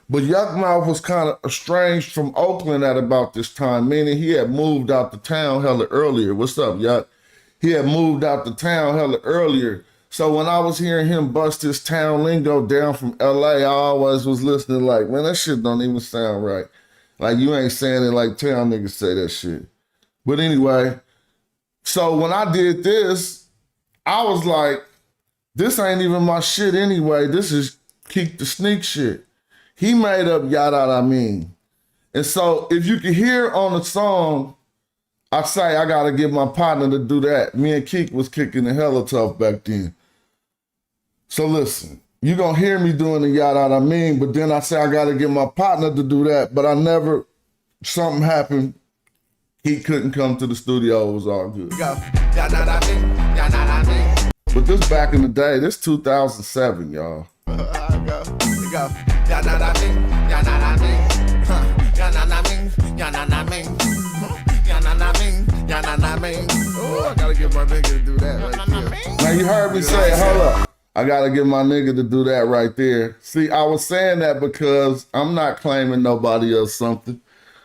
But Yuck Mouth was kind of estranged from Oakland at about this time, meaning he had moved out the town hella earlier. What's up, Yuck? He had moved out the town hella earlier. So when I was hearing him bust his town lingo down from LA, I always was listening like, man, that shit don't even sound right. Like, you ain't saying it like town niggas say that shit. But anyway, so when I did this, I was like, this ain't even my shit anyway. This is Keek the Sneak shit. He made up Yada I Mean. And so if you can hear on the song, I say I gotta get my partner to do that. Me and Keek was kicking the hella tough back then. So listen, you gonna hear me doing the Yada I Mean, but then I say I gotta get my partner to do that, but something happened. He couldn't come to the studio, it was all good. But this back in the day, this 2007, y'all. Oh, I gotta get my nigga to do that right there. Now you heard me say, hold up. I gotta get my nigga to do that right there. See, I was saying that because I'm not claiming nobody else something.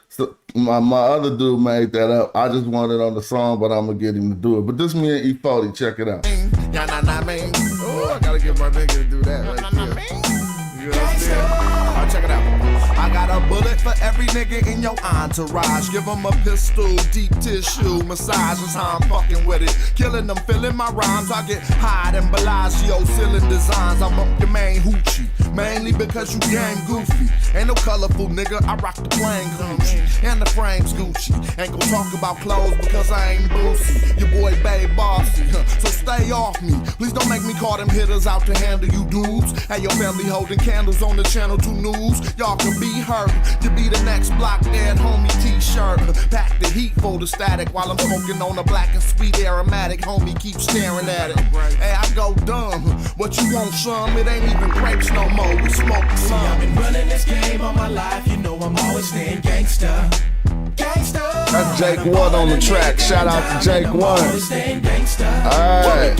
So my other dude made that up. I just wanted it on the song, but I'm gonna get him to do it. But this me and E40, check it out. Oh, I gotta get my nigga to do that right there. You know what I'm saying? All right, check it out. I got a bullet for every nigga in your entourage. Give them a pistol, deep tissue, massage is how I'm fucking with it. Killing them, filling my rhymes. I get high in Bellagio, ceiling designs. I'm up your main hoochie, mainly because you gang goofy. Ain't no colorful nigga, I rock the plain Gucci. And the frame's Gucci. Ain't gon' talk about clothes because I ain't boozy. Your boy Babe Bossy, so stay off me. Please don't make me call them hitters out to handle you dudes. And your family holding candles on the Channel 2 News. Y'all can be hurt. You be the next block dead homie t-shirt. Pack the heat for the static while I'm smoking on a black and sweet aromatic. Homie keep staring at it. Hey, I go dumb. What you want, son? It ain't even grapes no more. We smoke some. I've been running this game all my life. You know I'm always staying gangsta. Gangsta. That's Jake One on the track. Shout out to Jake One. Alright.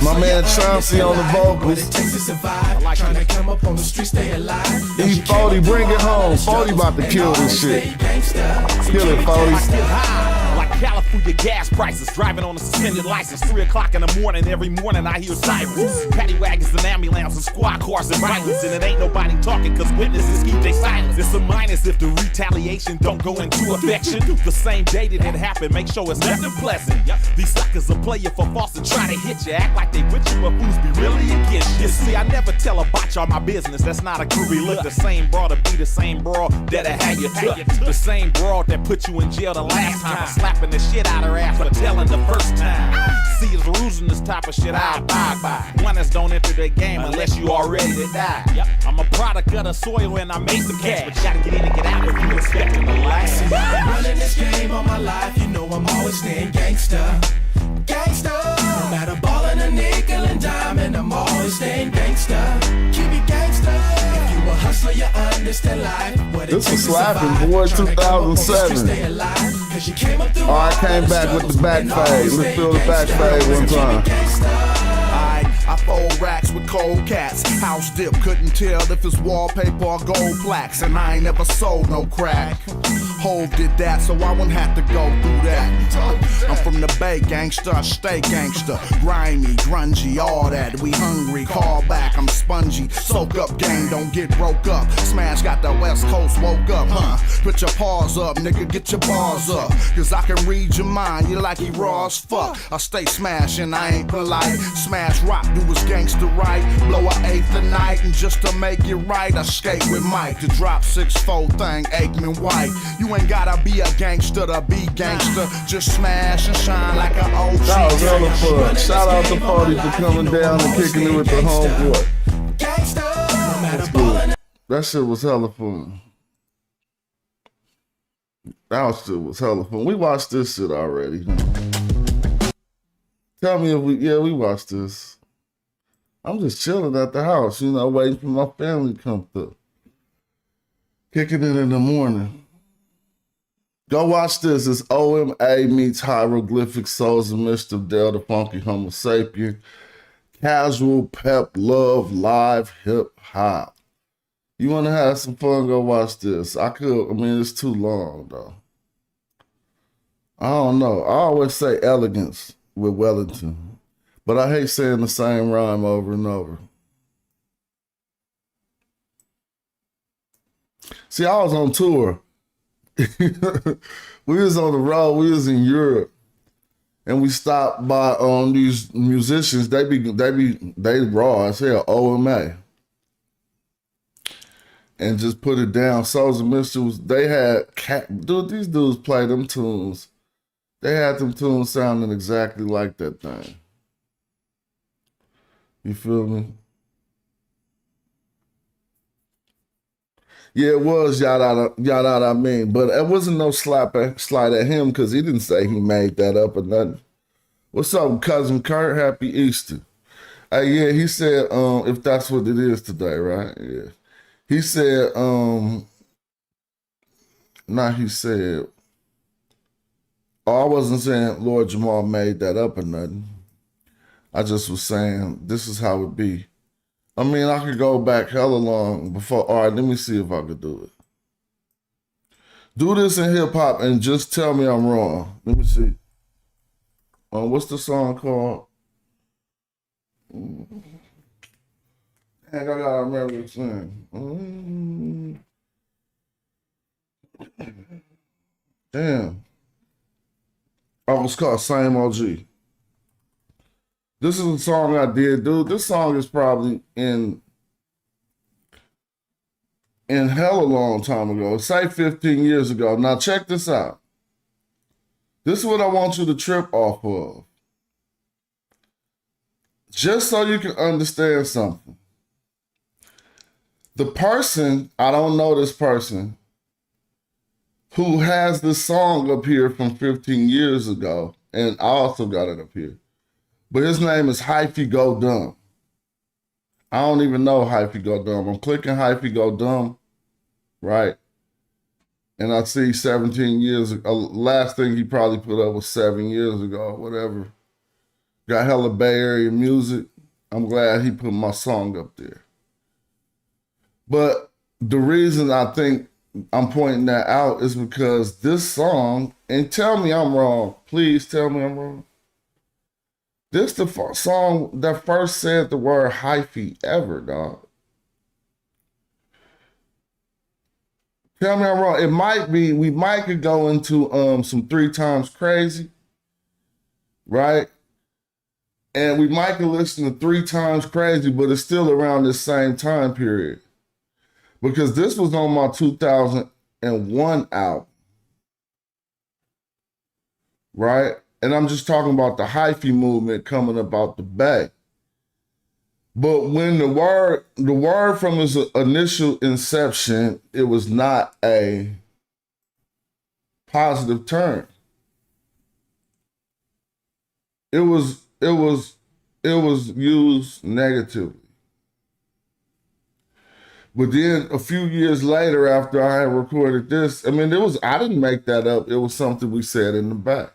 My man Chauncey on the vocals. E40, bring it home. 40 about to kill this shit. Kill it, 40. Like California gas prices, driving on a suspended license. 3 o'clock in the morning, every morning I hear sirens. Paddy wagons and ambulances and squad cars and violence. And it ain't nobody talking cause witnesses keep their silence. It's a minus if the retaliation don't go into affection. The same day that it happened, make sure it's nothing pleasant. These suckers will play you for false and try to hit you. Act like they with you, but who's be really against you? See, I never tell a botch all my business, that's not a groovy look. The same broad to be the same broad that'll have you took. The same broad that put you in jail the last time. Slapping the shit out her ass for telling the first time. See, it's rules in this type of shit I abide by. Winners don't enter the game unless you are ready to die. I'm a product of the soil and I made some cash, but you gotta get in and get out if you expecting to last. I've been running this game all my life. You know I'm always staying gangsta. Gangsta. No matter ballin' a nickel and diamond, I'm always staying gangsta. Keep it gangsta. If you a hustler, you understand life. What this was slapping, boy, 2007. Alright, came back with the back fade. Let's feel the back fade one time. I fold racks with cold cats. House dip, couldn't tell if it's wallpaper or gold plaques. And I ain't never sold no crack. Hove did that, so I wouldn't have to go through that. I'm from the Bay, gangsta, stay gangsta. Grimy, grungy, all that. We hungry, call back, I'm spongy. Soak up game, don't get broke up. Smash got the West Coast woke up, huh? Put your paws up, nigga, get your bars up. Cause I can read your mind, you like he raw as fuck. I stay smashing, I ain't polite. Smash rock, do his gangsta right. Blow a eighth a night, and just to make it right, I skate with Mike. The drop 6'4" thing, Aikman White. You ain't gotta be a gangster to be gangster. Just smash and shine like an OG. That was was hella fun. Shout out to Party for coming down and kicking it with the homeboy. That's cool. That shit was hella fun. That shit was hella fun. We watched this shit already. Tell me if we watched this. I'm just chilling at the house, you know, waiting for my family to come through. Kicking it in the morning. Go watch this. It's OMA meets Hieroglyphic Souls of Mischief, Del the Funky Homo Sapien. Casual pep love live hip hop. You want to have some fun? Go watch this. I mean, it's too long though. I don't know. I always say elegance with Wellington, but I hate saying the same rhyme over and over. See, I was on tour. We was on the road. We was in Europe, and we stopped by these musicians. They raw as hell, OMA, and just put it down. Souls of Mischief. They had these dudes play them tunes. They had them tunes sounding exactly like that thing. You feel me? Yeah, it was yada I mean, but it wasn't no slide at him because he didn't say he made that up or nothing. What's up, cousin Kurt? Happy Easter. Yeah, he said, if that's what it is today, right? Yeah. He said, I wasn't saying Lord Jamal made that up or nothing. I just was saying this is how it be. I mean, I could go back hella long before. All right, let me see if I could do it. Do this in hip hop and just tell me I'm wrong. Let me see. What's the song called? Dang, I gotta remember the song. Damn. Oh, it's called Same OG. This is a song I did, dude. This song is probably in hell a long time ago. Say 15 years ago. Now check this out. This is what I want you to trip off of. Just so you can understand something. The person, I don't know this person, who has this song up here from 15 years ago, and I also got it up here. But his name is Hyphy Go Dumb. I don't even know Hyphy Go Dumb. I'm clicking Hyphy Go Dumb, right? And I see 17 years ago. Last thing he probably put up was 7 years ago, whatever. Got hella Bay Area music. I'm glad he put my song up there. But the reason I think I'm pointing that out is because this song, and tell me I'm wrong. Please tell me I'm wrong. This the song that first said the word hyphy ever, dog. Tell me I'm wrong. It might be, we might could go into some 3 Times Crazy, right? And we might could listen to 3 Times Crazy, but it's still around this same time period. Because this was on my 2001 album, right? And I'm just talking about the hyphy movement coming about the Bay. But when the word from its initial inception, it was not a positive term. It was used negatively. But then a few years later, after I had recorded this, I mean, I didn't make that up. It was something we said in the back.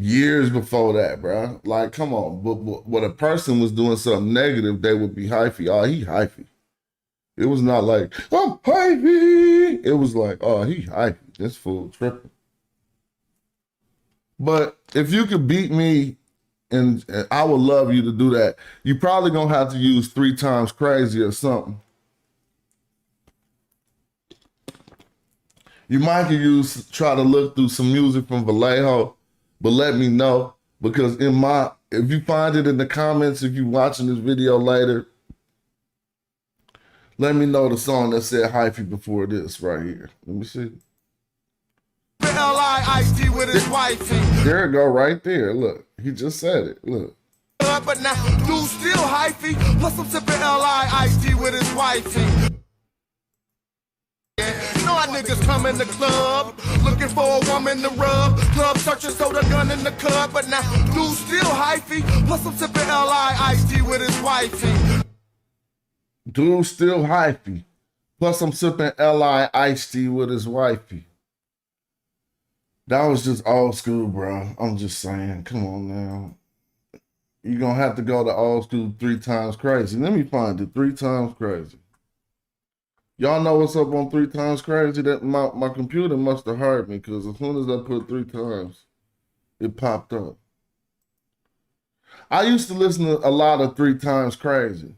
Years before that, bro. Like, come on. But when a person was doing something negative, they would be hyphy. Oh, he hyphy. It was not like, oh, hyphy. It was like, oh, he hyphy. This fool tripping. But if you could beat me, and I would love you to do that, you probably gonna have to use 3 Times Crazy or something. You might could try to look through some music from Vallejo, but let me know, because if you find it in the comments, if you're watching this video later, let me know the song that said hyphy before this right here. Let me see. L.I. L-I-I-C with his wifey. There it go right there. Look, he just said it. Look. But now, dude still hyphy. Plus I'm sipping L-I-I-C with his wifey. You know how niggas come in the club looking for a woman to rub. Club searching, so the gun in the club. But now, dude still hyphy. Plus I'm sipping L-I-I-C with his wifey. Dude still hyphy. Plus I'm sipping L-I-I-C with his wifey. That was just old school, bro. I'm just saying. Come on now. You're going to have to go to old school 3 times crazy. Let me find it. 3 times crazy. Y'all know what's up on 3 times crazy? That my computer must have heard me, because as soon as I put 3 times, it popped up. I used to listen to a lot of 3 times crazy.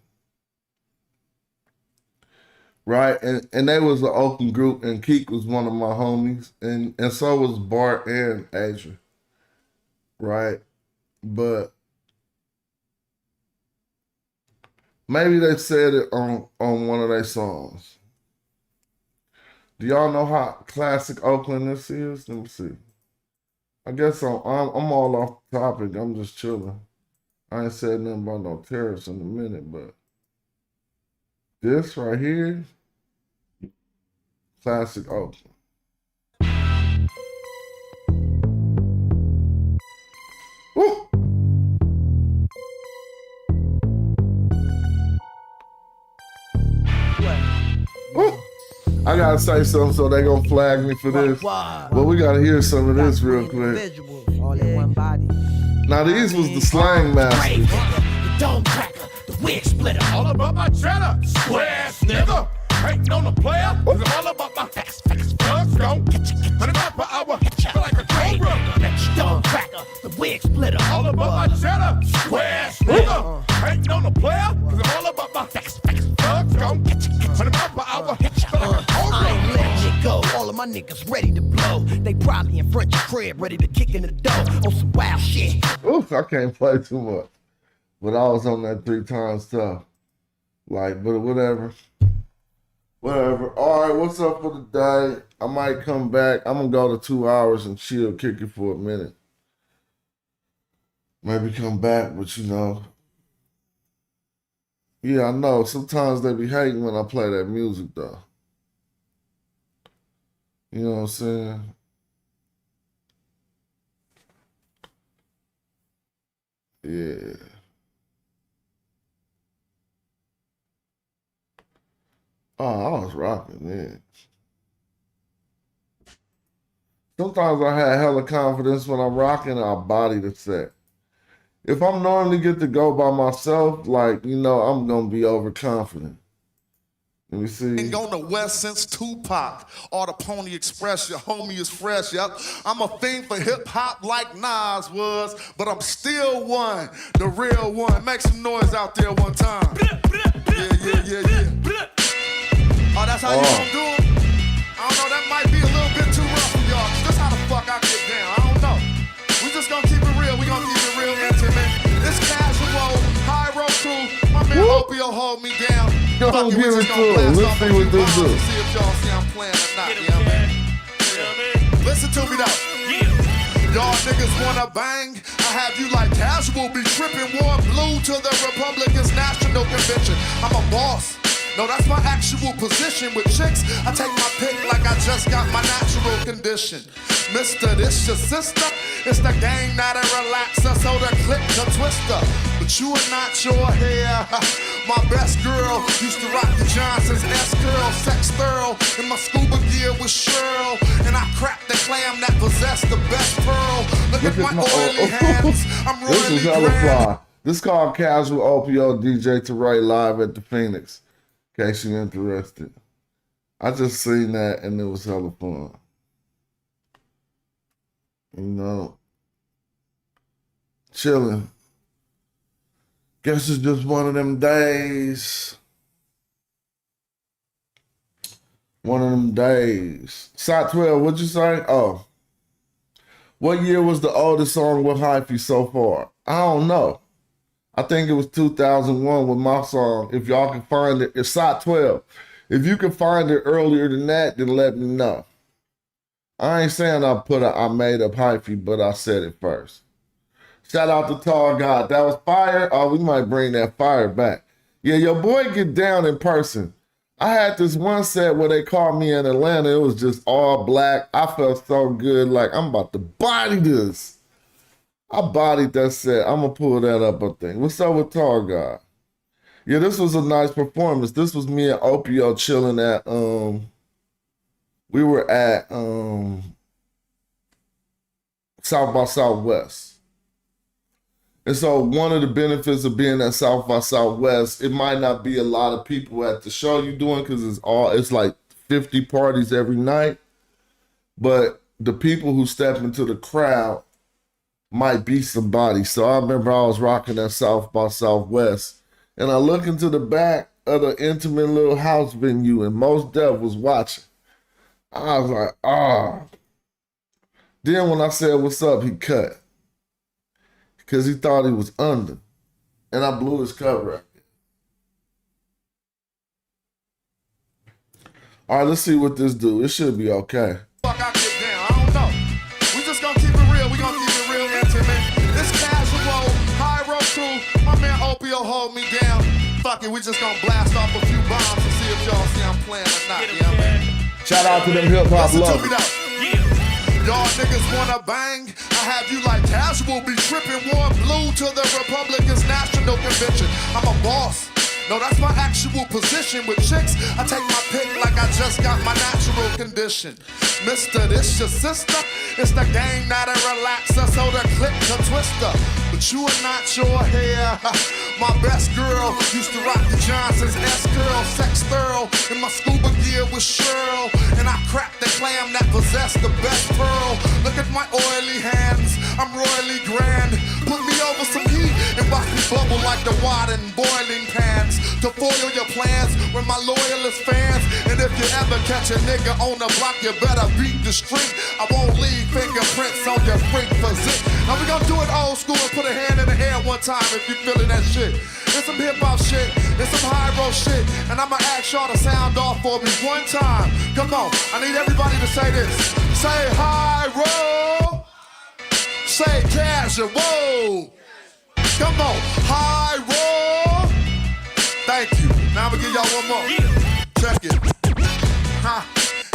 Right? And they was an open group, and Keek was one of my homies. And so was Bart and Asia. Right? But maybe they said it on one of their songs. Do y'all know how classic Oakland this is? Let me see. I guess I'm all off the topic. I'm just chilling. I ain't said nothing about no tariffs in a minute, but this right here, classic Oakland. Woo! Woo! I gotta say something, so they gonna flag me for this. But we gotta hear some of this real quick. Now these was the slang masters. The dome cracker, the wig splitter. All about my cheddar, square ass nigga. Ain't on the player, it's all about my facts. Let's go. Put it up for our feel like a cobra. Dome cracker, the wig splitter. All about my cheddar, square ass nigga. Ain't on the player, it's all about my facts. Let's go. Put it up for our I ain't letting it go. All of my niggas ready to blow. They probably in front of your crib, ready to kick in the door on some wild shit. Oof, I can't play too much. But I was on that 3 times stuff. Like, but whatever. Whatever. All right, what's up for the day? I might come back. I'm going to go to 2 hours and chill, kick it for a minute. Maybe come back, but you know. Yeah, I know. Sometimes they be hating when I play that music, though. You know what I'm saying? Yeah. Oh, I was rocking then. Sometimes I had hella confidence when I'm rocking, I body the set. If I'm normally get to go by myself, like, you know, I'm going to be overconfident. Let me see. Ain't on the West since Tupac or the Pony Express. Your homie is fresh, yep. I'm a fiend for hip hop like Nas was, but I'm still one, the real one. Make some noise out there one time. Yeah. Oh, that's how you gonna do it? I don't know, that might be a little bit too rough for y'all. That's how the fuck I get down. I don't know. We just gonna keep it real. We gonna keep it real intimate. It's casual, high road crew. My man Opio hold me down. Don't give it to him. Let's see what they do. See if y'all see I'm playing or not, you know what I mean? Listen to me though. Y'all niggas wanna bang? I have you like casual, be tripping warm blue to the Republicans National Convention. I'm a boss. No, that's my actual position with chicks. I take my pick like I just got my natural condition. Mister, this your sister? It's the gang, not a relaxer, so the click the twister. But you are not your hair. My best girl used to rock the Johnson's S-curl, sex thorough. In my scuba gear with Cheryl. And I cracked the clam that possessed the best pearl. Look at my oily hands. I'm royally This is hella fly. This is called Casual OPO DJ Teray live at the Phoenix. In case you're interested. I just seen that and it was hella fun. You know. Chilling. Guess it's just one of them days. One of them days. Side 12, what'd you say? Oh. What year was the oldest song with hyphy so far? I don't know. I think it was 2001 with my song. If y'all can find it, it's side 12. If you can find it earlier than that, then let me know. I ain't saying I made up hyphy, but I said it first. Shout out to Tall God. That was fire. Oh, we might bring that fire back. Yeah, your boy get down in person. I had this one set where they called me in Atlanta. It was just all black. I felt so good. Like, I'm about to body this. I bodied that set. I'm going to pull that up, I think. What's up with Tall God? Yeah, this was a nice performance. This was me and Opio chilling at, we were at South by Southwest. And so one of the benefits of being at South by Southwest, it might not be a lot of people at the show you're doing because it's like 50 parties every night. But the people who step into the crowd might be somebody. So I remember I was rocking at South by Southwest and I look into the back of the intimate little house venue and Mos Def was watching. I was like, ah. Then when I said, what's up, he cut. Because he thought he was under. And I blew his cover out. All right, let's see what this do. It should be okay. Fuck, I get down. I don't know. We just gonna keep it real. We gonna keep it real intimate. It's casual. High road crew. My man Opio hold me down. Fuck it, we just gonna blast off a few bombs and see if y'all see I'm playing or not. Yeah, man. Shout out to them hip-hop lovers. Y'all niggas wanna bang? I have you like casual, be tripping, wore blue to the Republicans' National Convention. I'm a boss. No, that's my actual position. With chicks, I take my pick like I just got my natural condition. Mister, this your sister? It's the game, not a relaxer, so the click to twister. But you are not your hair. My best girl used to rock the Johnson's S-curl, sex thorough. In my scuba gear with Cheryl. And I cracked the clam that possessed the best pearl. Look at my oily hands, I'm royally grand. Put me over some heat and watch me bubble like the water in boiling pans. To foil your plans with my loyalist fans. And if you ever catch a nigga on the block, you better beat the street. I won't leave fingerprints on your freak physique. Now we gonna do it old school and put a hand in the air one time if you feeling that shit. It's some hip hop shit, it's some high road shit. And I'ma ask y'all to sound off for me one time. Come on, I need everybody to say this. Say high road. Say casual. Come on, high road. Thank you. Now I'm gonna give y'all one more. Check it. Huh.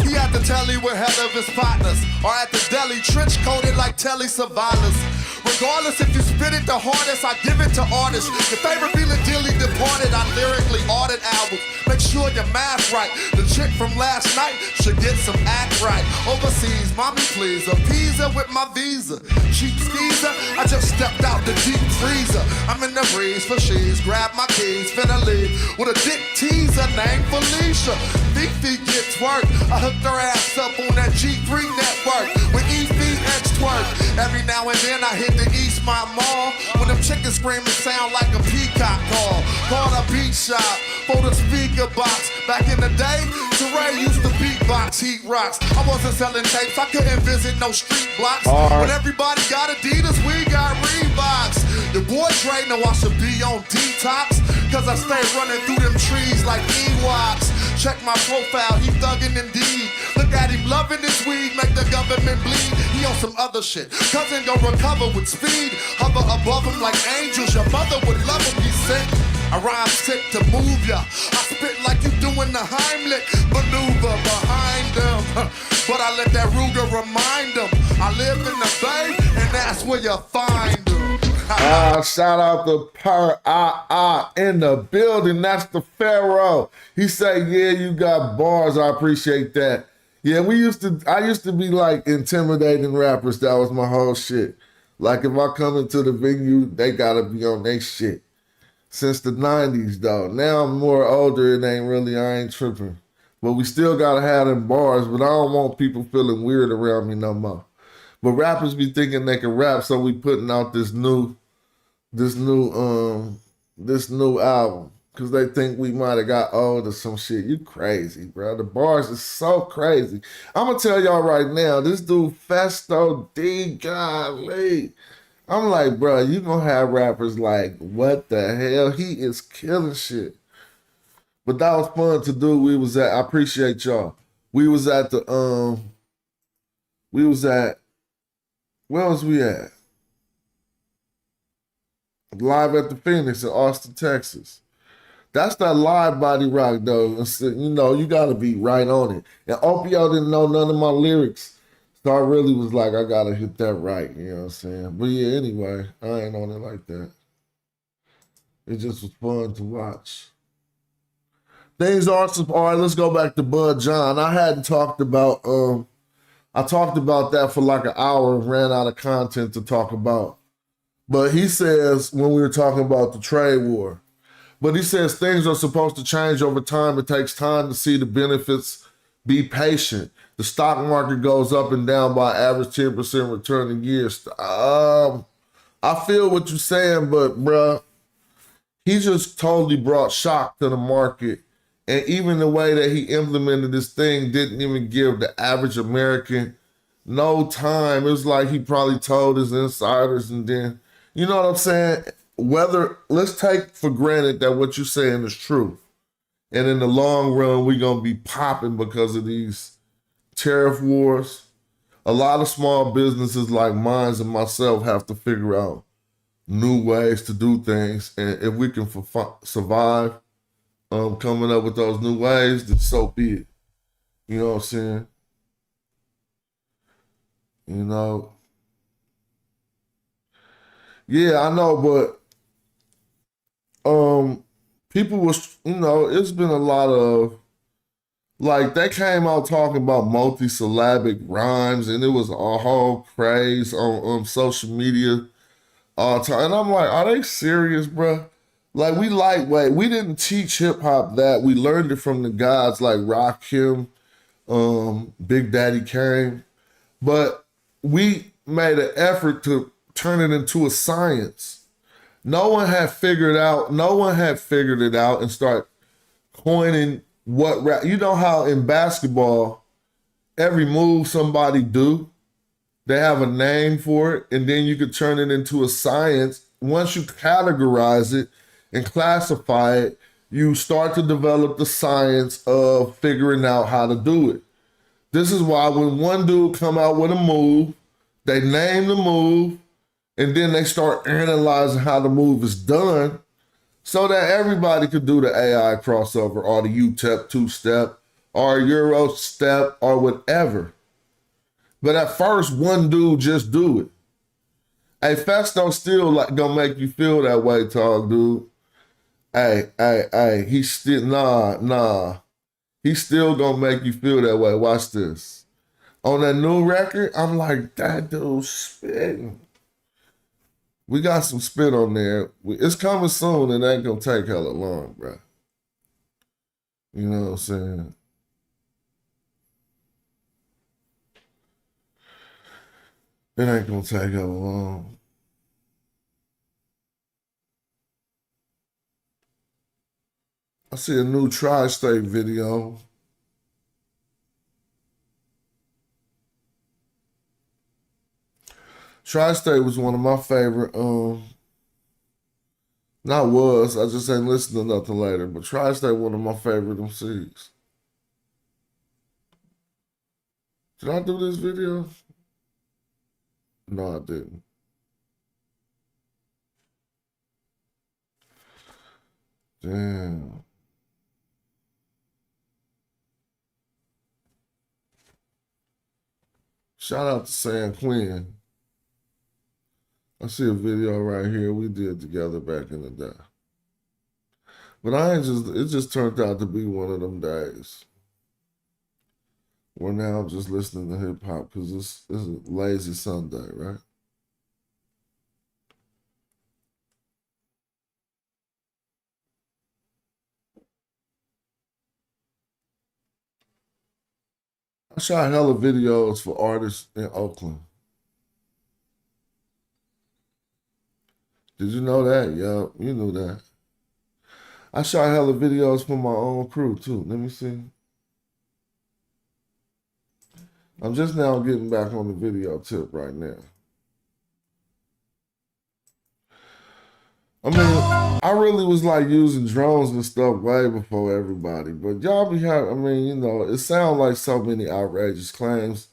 He at the telly with hell of his partners, or at the deli, trench coated like Telly Savalas. Regardless if you spit it the hardest, I give it to artists. Your favorite feeling dearly departed, I lyrically audit albums. Make sure your math right. The chick from last night should get some act right. Overseas, mommy please, appease her with my visa. Cheap skeezer, I just stepped out the deep freezer. I'm in the breeze for she's, grab my keys, finna leave with a dick teaser named Felicia. Fifi gets work, I hooked her ass up on that G3 network with EVX twerk. Every now and then I hit the Eastmont Mall when them chickens screaming sound like a peacock call. Called a beat shop for the speaker box. Back in the day, Teray used to beatbox, heat rocks. I wasn't selling tapes, I couldn't visit no street blocks. When everybody got Adidas, we got Reeboks. The boy Dre know I should be on detox, cause I stay running through them trees like Ewoks. Check my profile, he thuggin' indeed. Look at him loving this weed, make the government bleed. He on some other shit. Cousin gon' recover with speed. Hover above him like angels. Your mother would love him, he's sick. I rhyme sick to move ya. I spit like you doing the Heimlich maneuver behind them. But I let that Ruger remind them I live in the Bay, and that's where you find them. Shout out to in the building. That's the Pharaoh. He said, yeah, you got bars. I appreciate that. Yeah, I used to be like intimidating rappers. That was my whole shit. Like if I come into the venue, they gotta be on their shit. Since the 90s though. Now I'm more older, I ain't tripping. But we still gotta have them bars, but I don't want people feeling weird around me no more. But rappers be thinking they can rap, so we putting out this new album. Cause they think we might have got old or some shit. You crazy, bro. The bars is so crazy. I'm gonna tell y'all right now, this dude Festo D, golly. I'm like, bro, you gonna have rappers like, what the hell? He is killing shit. But that was fun to do. I appreciate y'all. We was at the We was at, where was we at? Live at the Phoenix in Austin, Texas. That's that live body rock, though. You know, you got to be right on it. And Opio didn't know none of my lyrics. So I really was like, I got to hit that right. You know what I'm saying? But yeah, anyway, I ain't on it like that. It just was fun to watch. Things are some, all right, let's go back to Bud John. I hadn't talked about, I talked about that for like an hour and ran out of content to talk about. But he says, when we were talking about the trade war, but he says things are supposed to change over time. It takes time to see the benefits. Be patient. The stock market goes up and down by average 10% return in years. I feel what you're saying, but bruh, he just totally brought shock to the market. And even the way that he implemented this thing didn't even give the average American no time. It was like he probably told his insiders and then, you know what I'm saying? Let's take for granted that what you're saying is true. And in the long run, we're going to be popping because of these tariff wars. A lot of small businesses like mine and myself have to figure out new ways to do things. And if we can survive coming up with those new ways, then so be it. You know what I'm saying? You know? Yeah, I know, but people was, you know, it's been a lot of, like, they came out talking about multi-syllabic rhymes, and it was a whole craze on social media all the time. And I'm like, are they serious, bro? Like, we lightweight. We didn't teach hip-hop that. We learned it from the guys like Rakim, Big Daddy Kane. But we made an effort to turn it into a science. No one had figured it out and start coining what rap. You know how in basketball, every move somebody do, they have a name for it, and then you could turn it into a science. Once you categorize it and classify it, you start to develop the science of figuring out how to do it. This is why when one dude come out with a move, they name the move, and then they start analyzing how the move is done so that everybody could do the AI crossover or the UTEP two-step or Euro step or whatever. But at first, one dude just do it. Hey, Festo still like gonna make you feel that way, tall dude. Hey, he's still, nah. He's still gonna make you feel that way. Watch this. On that new record, I'm like, that dude's spitting. We got some spit on there. It's coming soon and it ain't gonna take hella long, bro. You know what I'm saying? It ain't gonna take hella long. I see a new Tri-State video. Tri-State was one of my favorite, not was, I just ain't listened to nothing later, but Tri-State one of my favorite MCs. Did I do this video? No, I didn't. Damn. Shout out to San Quinn. I see a video right here we did together back in the day. But it just turned out to be one of them days where now I'm just listening to hip hop because it's a lazy Sunday, right? I shot hella videos for artists in Oakland. Did you know that? Yeah, you knew that. I shot hella videos for my own crew too. Let me see. I'm just now getting back on the video tip right now. I mean, I really was like using drones and stuff way before everybody, but y'all be having, I mean, you know, it sounds like so many outrageous claims.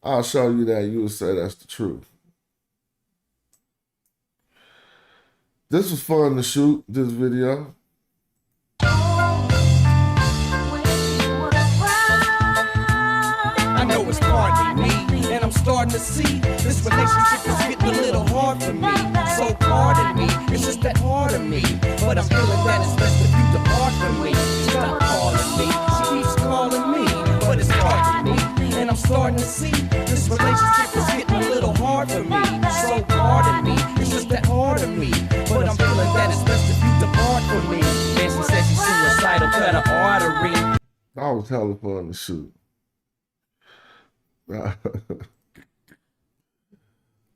I'll show you that. You will say that's the truth. This was fun to shoot, this video. I know it's partly me, and I'm starting to see this relationship is getting a little hard for me. So pardon me, it's just that hard of me. But I'm feeling that it's best if you depart from me. Stop calling me, she keeps calling me, but it's hard for me. And I'm starting to see this relationship is getting a little hard for me. So pardon me, it's just that hard of me. But I'm feeling that it's best if you depart from me. And she said she's suicidal, cut her artery. That was hella fun to shoot.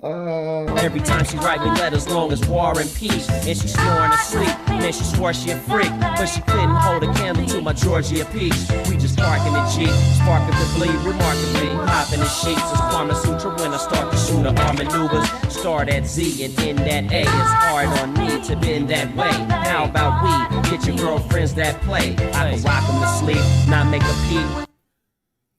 Every time she write me letters long as war and peace, and she snoring asleep, man she swore she a freak, but she couldn't hold a candle to my Georgia peach. We just parking the Jeep, sparking the bleed remarkably, hopping the sheets as Karma Sutra when I start to shoot her arm maneuvers. Start at Z and end at A. It's hard on me to bend that way. How about we get your girlfriends that play? I can rock them to sleep, not make a peep.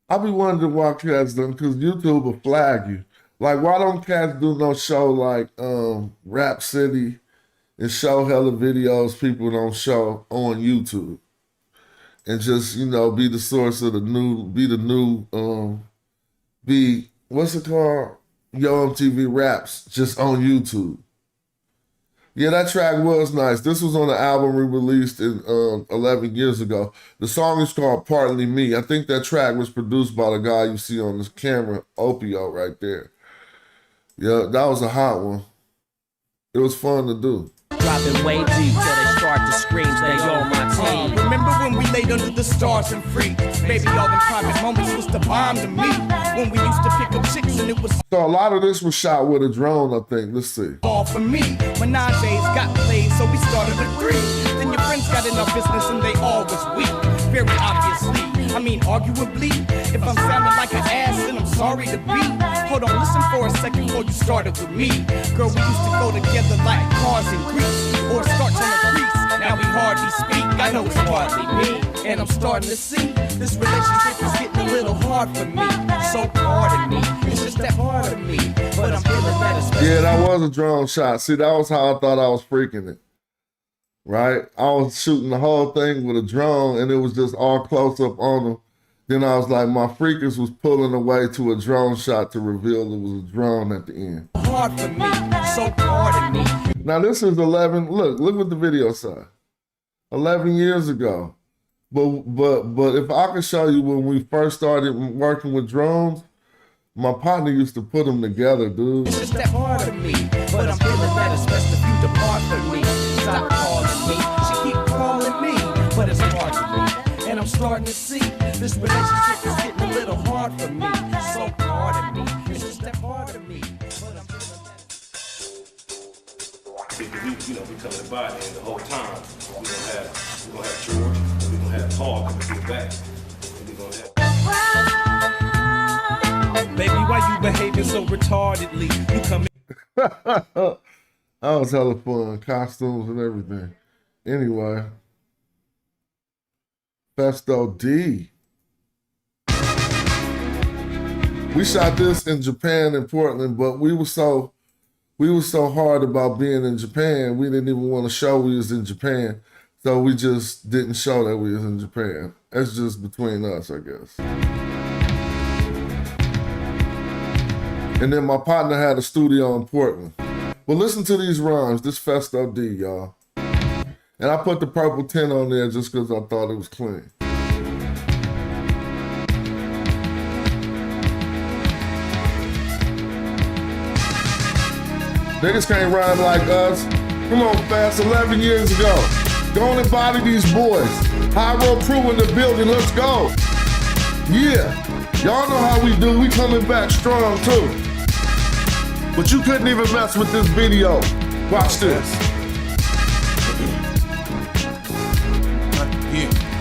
I be wondering why cats don't, because YouTube will flag you. Like, why don't cats do no show like Rap City and show hella videos people don't show on YouTube? And just, you know, be the source of the new, what's it called? Yo MTV Raps, just on YouTube. Yeah, that track was nice. This was on the album we released in 11 years ago. The song is called Partly Me. I think that track was produced by the guy you see on this camera, Opio, right there. Yeah, that was a hot one. It was fun to do. Dropping way deep till they start to scream, they on my team. Remember when we laid under the stars and free? Baby, all them private moments was the bomb to me. When we used to pick up chicks and it was so a lot of this was shot with a drone, I think. Let's see. all for me. Menage's got played, so we started at 3. Then your friends got in our business and they all was weak. Very obviously, I mean arguably. If I'm sounding like an ass, then I'm sorry to be. Hold on, listen for a second before you started with me. Girl, we used to go together like cars and grease, or starch on the grease. Now we hardly speak, I know it's hardly me. And I'm starting to see this relationship is getting a little hard for me. So pardon me, it's just that hard of me. But I'm feeling that it's Yeah, that was a drone shot. See, that was how I thought I was freaking it. Right? I was shooting the whole thing with a drone and it was just all close up on them. Then I was like, my freakers was pulling away to a drone shot to reveal it was a drone at the end. hard for me, so pardon me. Now this is 11, look what the video said. 11 years ago. But if I could show you when we first started working with drones, my partner used to put them together, dude. It's just that hard of me, but I'm feeling that it's best if you depart from me. Stop calling me, she keep calling me, but it's hard for me. And I'm starting to see this relationship is getting a little hard for me. So pardon me, it's just that hard of me, but I'm feeling that. We coming by and the whole time we're gonna have George, we're gonna have Paul coming through the back, and we're gonna have. Baby, why you behaving so retardedly? You come That was hella fun, costumes and everything. Anyway, Festo D. We shot this in Japan in Portland, but we were so hard about being in Japan, we didn't even want to show we was in Japan. So we just didn't show that we was in Japan. That's just between us, I guess. And then my partner had a studio in Portland. Well, listen to these rhymes. This Festo D, y'all. And I put the purple tint on there just because I thought it was clean. Niggas can't rhyme like us. Come on, fast, 11 years ago. Go on and body these boys. High road crew in the building, let's go. Yeah, y'all know how we do. We coming back strong too. But you couldn't even mess with this video. Watch this.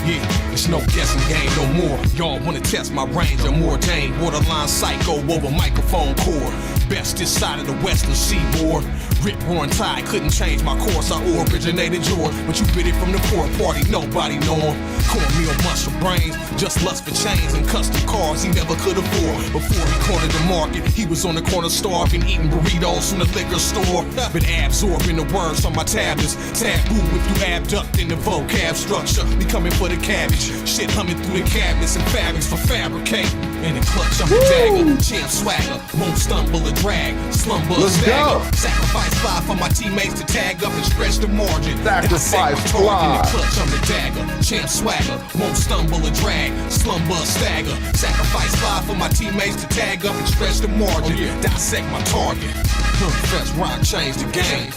Yeah, it's no guessing game no more. Y'all wanna test my range, I'm ordained. Borderline psycho over microphone cord. Best this side of the western seaboard. Rip roaring tide couldn't change my course. I originated yours, but you bit it from the fourth party. Nobody knowing. Cornmeal, mushroom brains, just lust for chains and custom cars he never could afford. Before he cornered the market, he was on the corner starving, eating burritos from the liquor store. Been absorbing the words on my tablets. Taboo if you abduct in the vocab structure. Be coming for the cabbage. Shit humming through the cabinets and fabrics for fabricate. In the clutch, I'm a dagger. Champ swagger, won't stumble or drag. Slumber or stagger. Sacrifice fly for my teammates to tag up and stretch the margin. Sacrifice fly. In the clutch, I'm the dagger. Champ swagger, won't stumble or drag. Slumber or stagger. Sacrifice fly for my teammates to tag up and stretch the margin. Dissect my target. Fresh rock, change the game.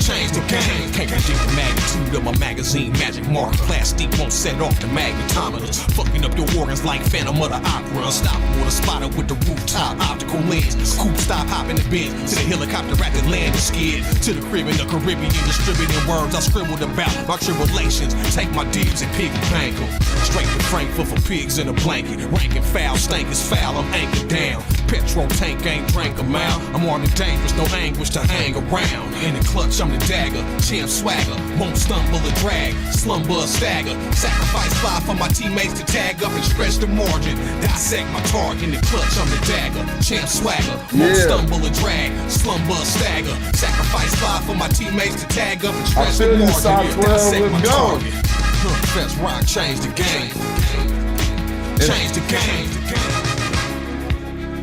Change the game. Can't predict the magnitude of my magazine magic mark. Plastic won't set off the magnetometers. Fucking up your organs like Phantom of the Opera. Stop with a spotter with the rooftop optical lens. Coupe stop hopping the bins to the helicopter at the land skid. To the crib in the Caribbean, distributing words I scribbled about my tribulations. Take my dibs and piggy bank 'em. Straight to Frankfurt for pigs in a blanket. Ranking foul, stank is foul, I'm anchored down. Petrol tank ain't drank a mile. I'm armed and dangerous, no anguish to hang around. In the clutch, I'm the dagger. Champ swagger, won't stumble or drag. Slumber or stagger. Sacrifice fly for my teammates to tag up and stretch the margin. Dissect my target. In the clutch, I'm the dagger. Champ swagger, won't stumble or drag. Slumber or stagger. Sacrifice fly for my teammates to tag up and stretch the margin. Dissect my target. Fresh rock, change the game. Change the game.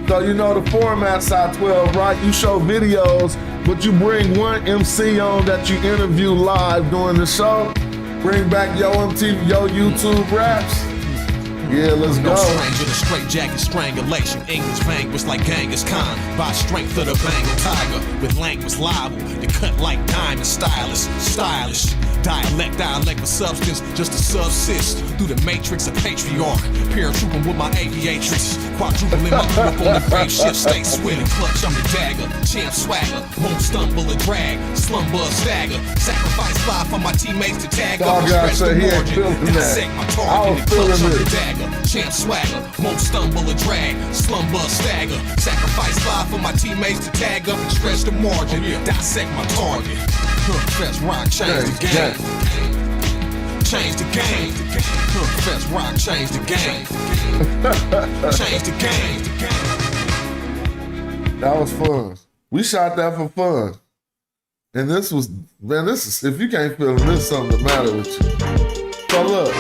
So you know the format, Side 12, right? You show videos, but you bring one MC on that you interview live during the show. Bring back your MTV, your YouTube raps. Yeah, let's go. No stranger to straight jacket strangulation. English vanquish like Genghis Khan. By strength of the Bengal tiger. With language liable to cut like diamond stylish. Dialect with substance just to subsist through the matrix of patriarch. Paratrooping with my aviatrix. Quadrupling my grip on the grave shift. Stay swift and clutch, I'm the dagger. Champ swagger, won't stumble or drag. Slumber or stagger. Sacrifice fly for my teammates to tag up and stretch the margin. Dissect my target in the clutch, I'm the dagger. Champ swagger, won't stumble or drag. Slumber or stagger. Sacrifice fly for my teammates to tag up and stretch the margin. Dissect my target. Fresh rock, change the game. Change the game. Fresh rock, change the game. Change the game. That was fun. We shot that for fun. And this was, man, this is, if you can't feel it, there's something the matter with you. So look,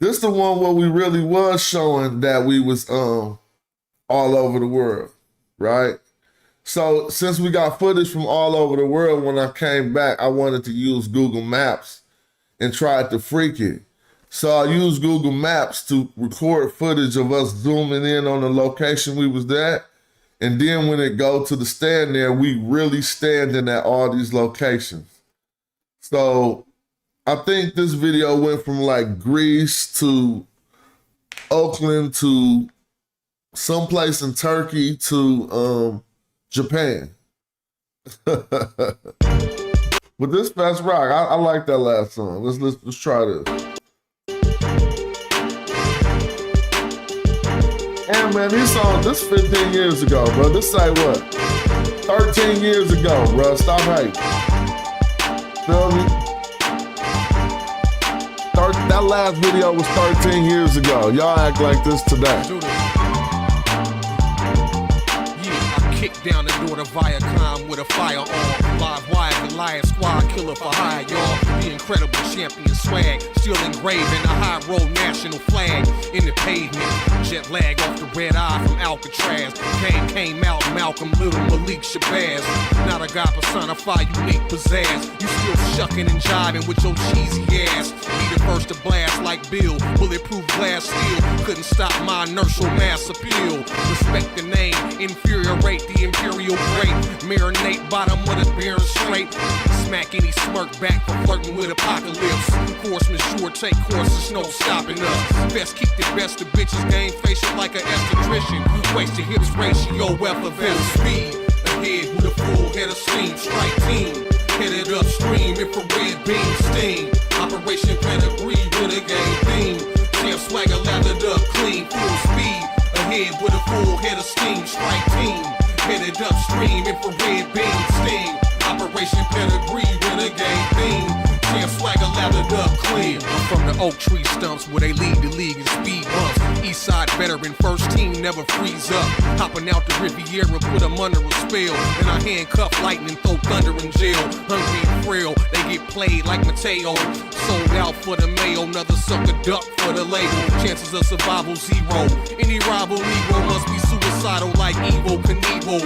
this the one where we really was showing that we was all over the world, right? So since we got footage from all over the world, when I came back, I wanted to use Google Maps and tried to freak it. So I used Google Maps to record footage of us zooming in on the location we was at. And then when it go to the stand there, we really standing at all these locations. So I think this video went from like Greece to Oakland to someplace in Turkey to Japan. But this fast rock, I like that last song. Let's try this. And man, these songs, this 15 years ago, bro. This say what? 13 years ago, bro. Stop hating. Feel me? That last video was 13 years ago. Y'all act like this today. Kick down the door to Viacom with a firearm. Live wire, Goliath squad, killer for hire, y'all. The incredible champion swag, still engraved in the high road national flag. In the pavement, jet lag off the red eye from Alcatraz. Kane came out, Malcolm Little, Malik Shabazz. Not a guy personify unique pizzazz. You still shucking and jiving with your cheesy ass. Be the first to blast like Bill. Bulletproof glass steel couldn't stop my inertial mass appeal. Respect the name, infuriate the imperial great. Marinate bottom of the beer straight. Smack any smirk back for flirting with apocalypse. Force majeure, take courses, no stopping us. Best keep the best of bitches, game facial like an esthetician. Waist to hips ratio, effervescent speed. Ahead with a full head of steam, strike team. Headed upstream, infrared beam steam. Operation Pedigree, renegade beam. Champ swagger lathered up clean, full speed. Ahead with a full head of steam, strike team. Headed upstream, infrared beam steam. oak tree stumps where they lead the league in speed bumps. Eastside veteran, first team never freeze up. Hopping out the Riviera, put them under a spell. Then I handcuff lightning, throw thunder in jail. Hungry and frail, they get played like Mateo. Sold out for the mayo, another sucker duck for the label. Chances of survival zero. Any rival Negro must be suicidal like Evo Knievel.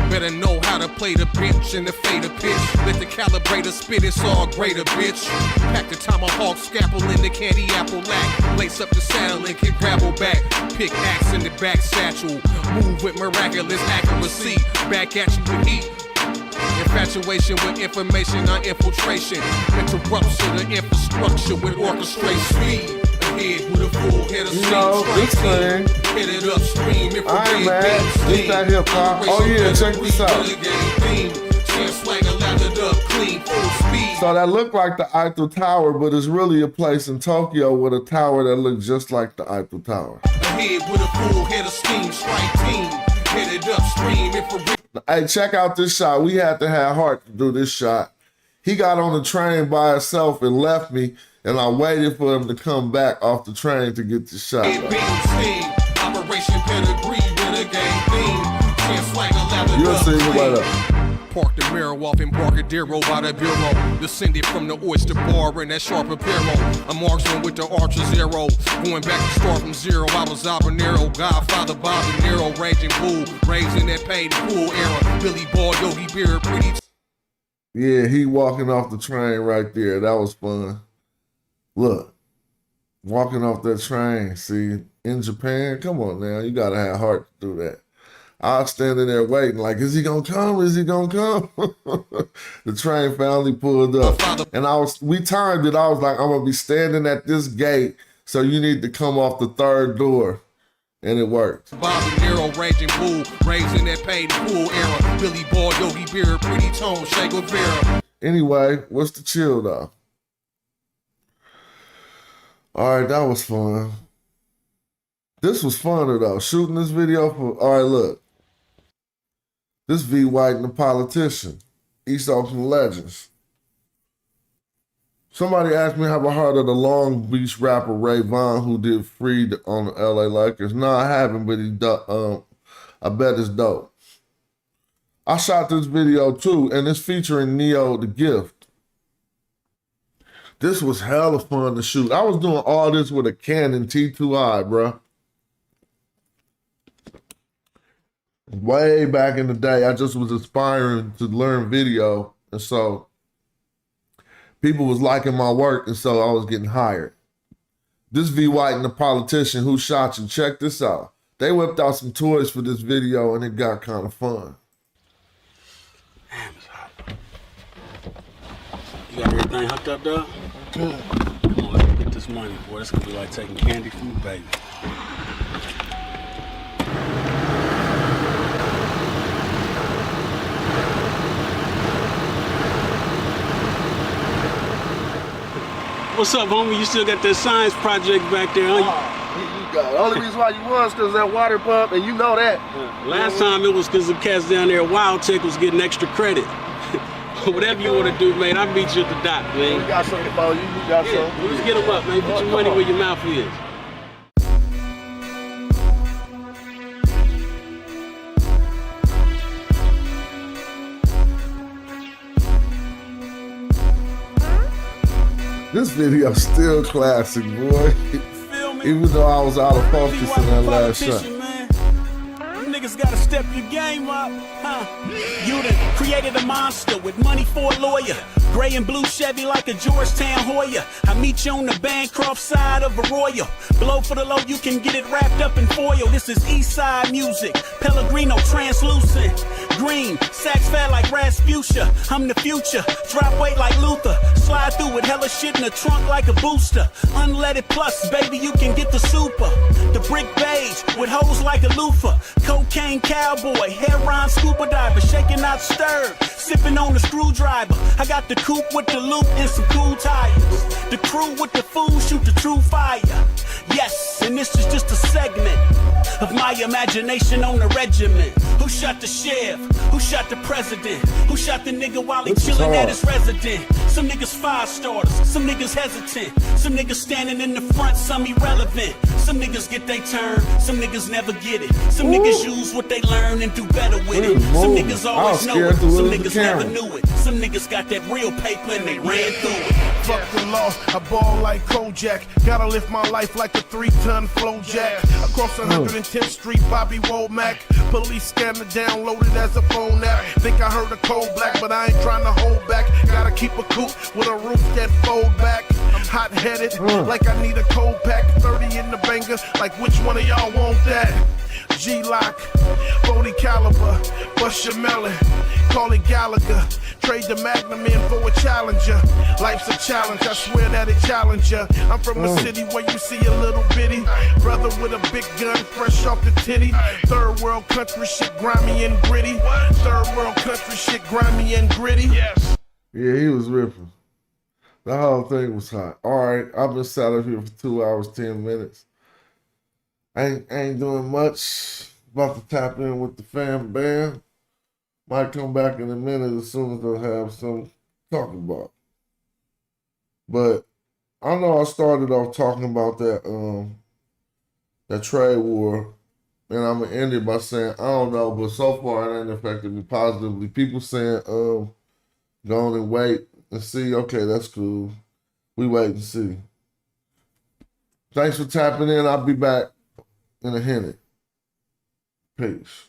Better know how to play the bench and the fader pitch. Let the calibrator spit, it's all greater, bitch. Pack the tomahawk scalpel in the candy apple lack. Lace up the saddle and kick gravel back. Pick axe in the back satchel. Move with miraculous accuracy. Back at you with heat. Infatuation with information on infiltration. Interruption of infrastructure with orchestrate speed. Ahead with a full head of steam. Hit it upstream. Alright, man. This that hip hop. Oh yeah, check this out. So that looked like the Eiffel Tower, but it's really a place in Tokyo with a tower that looks just like the Eiffel Tower. Ahead with a full head of steam. Strike team. Hit it upstream. Hey, check out this shot. We had to have heart to do this shot. He got on the train by himself and left me, and I waited for him to come back off the train to get the shot. Operation Pedigree, renegade theme. You'll see me later. Park the mirror off Embarcadero by the bureau. Descended from the oyster bar in that sharp apparel. I'm marksman with the archer's arrow. Going back to start from zero, I was Habanero. Godfather Bob De Niro, raging bull. Raised in that paid pool era. Billy Ball, Yogi Beer, pretty. Yeah, he walking off the train right there. That was fun. Look, walking off that train. See, in Japan, come on now. You got to have heart to do that. I was standing there waiting, like, is he gonna come? Is he gonna come? The train finally pulled up, and we timed it. I was like, I'm gonna be standing at this gate, so you need to come off the third door, and it worked. Bob De Niro, raging bull, raised in that paid pool era. Billy Ball, Yogi Beer, pretty tone, Che Guevara. Anyway, what's the chill though? All right, that was fun. This was funner though. Shooting this video for. All right, look. This V. White and the Politician, East Oakland Legends. Somebody asked me have I heard of the Long Beach rapper Ray Vaughn who did Freed on the LA Lakers. No, I haven't, but I bet it's dope. I shot this video too, and it's featuring Neo the Gift. This was hella fun to shoot. I was doing all this with a Canon T2i, bruh. Way back in the day, I just was aspiring to learn video, and so people was liking my work, and so I was getting hired. This V. White and the Politician, Who Shot You? Check this out. They whipped out some toys for this video, and it got kind of fun. Damn, it's hot. You got everything hooked up, dog? Good. Come on, let's get this money, boy. It's gonna be like taking candy from a baby. What's up, homie? You still got that science project back there, huh? You got it. The only reason why you won is because that water pump, and you know that. Last time it was because the cats down there at Wild Tech was getting extra credit. Whatever you want to do, man, I'll meet you at the dock, man. We got something for you. You got something. Let's get them up, man. Put your money where your mouth is. This video still classic, boy. Even though I was out of focus in that last shot. Niggas gotta step your game up, huh? You done created a monster with money for a lawyer. Gray and blue Chevy like a Georgetown Hoya. I meet you on the Bancroft side of Arroyo. Below for the low, you can get it wrapped up in foil. This is East Side music. Pellegrino translucent. Green, sax fat like Rasputia. I'm the future. Drop weight like Luther. Slide through with hella shit in the trunk like a booster. Unleaded plus, baby, you can get the super. The brick beige with hoes like a loofah. Cocaine cowboy, heroin scuba diver. Shaking out stirred, sipping on the screwdriver. I got the coupe with the loop and some cool tires. The crew with the food shoot the true fire. Yes, And this is just a segment of my imagination on the regiment. Who shot the sheriff? Who shot the president? Who shot the nigga while he chillin' at his resident? Some niggas fire starters, some niggas hesitant, some niggas standing in the front, some irrelevant. Some niggas get they turn, some niggas never get it. Some niggas use what they learn and do better with it. Some niggas always know it, some niggas never knew it. Some niggas got that real paper and they ran through it. Fuck the law, I ball like Kojak. Gotta live my life like a 3-ton flow jack. Across 110th Street, Bobby Womack. Police scanner downloaded as a phone app. Think I heard a cold black, but I ain't trying to hold back. Gotta keep a coupe with a roof that fold back. I'm hot-headed, like I need a cold pack. 30 in the banger, like which one of y'all want that? G-Lock, 40 caliber, bust your melon, call it Gallagher. Trade the Magnum in for a Challenger. Life's a challenge, I swear that it challenger. I'm from a city where you see a little bitty brother with a big gun, fresh off the titty. Third world country shit, grimy and gritty. Third world country shit, grimy and gritty. Yes. Yeah, he was ripping. The whole thing was hot. All right, I've been sat up here for 2 hours, 10 minutes. I ain't doing much. About to tap in with the fam band. Might come back in a minute as soon as I have some to talk about. But I know I started off talking about that trade war, and I'm gonna end it by saying I don't know, but so far it ain't affected me positively. People saying go on and wait and see. Okay, that's cool. We wait and see. Thanks for tapping in. I'll be back in a minute. Peace.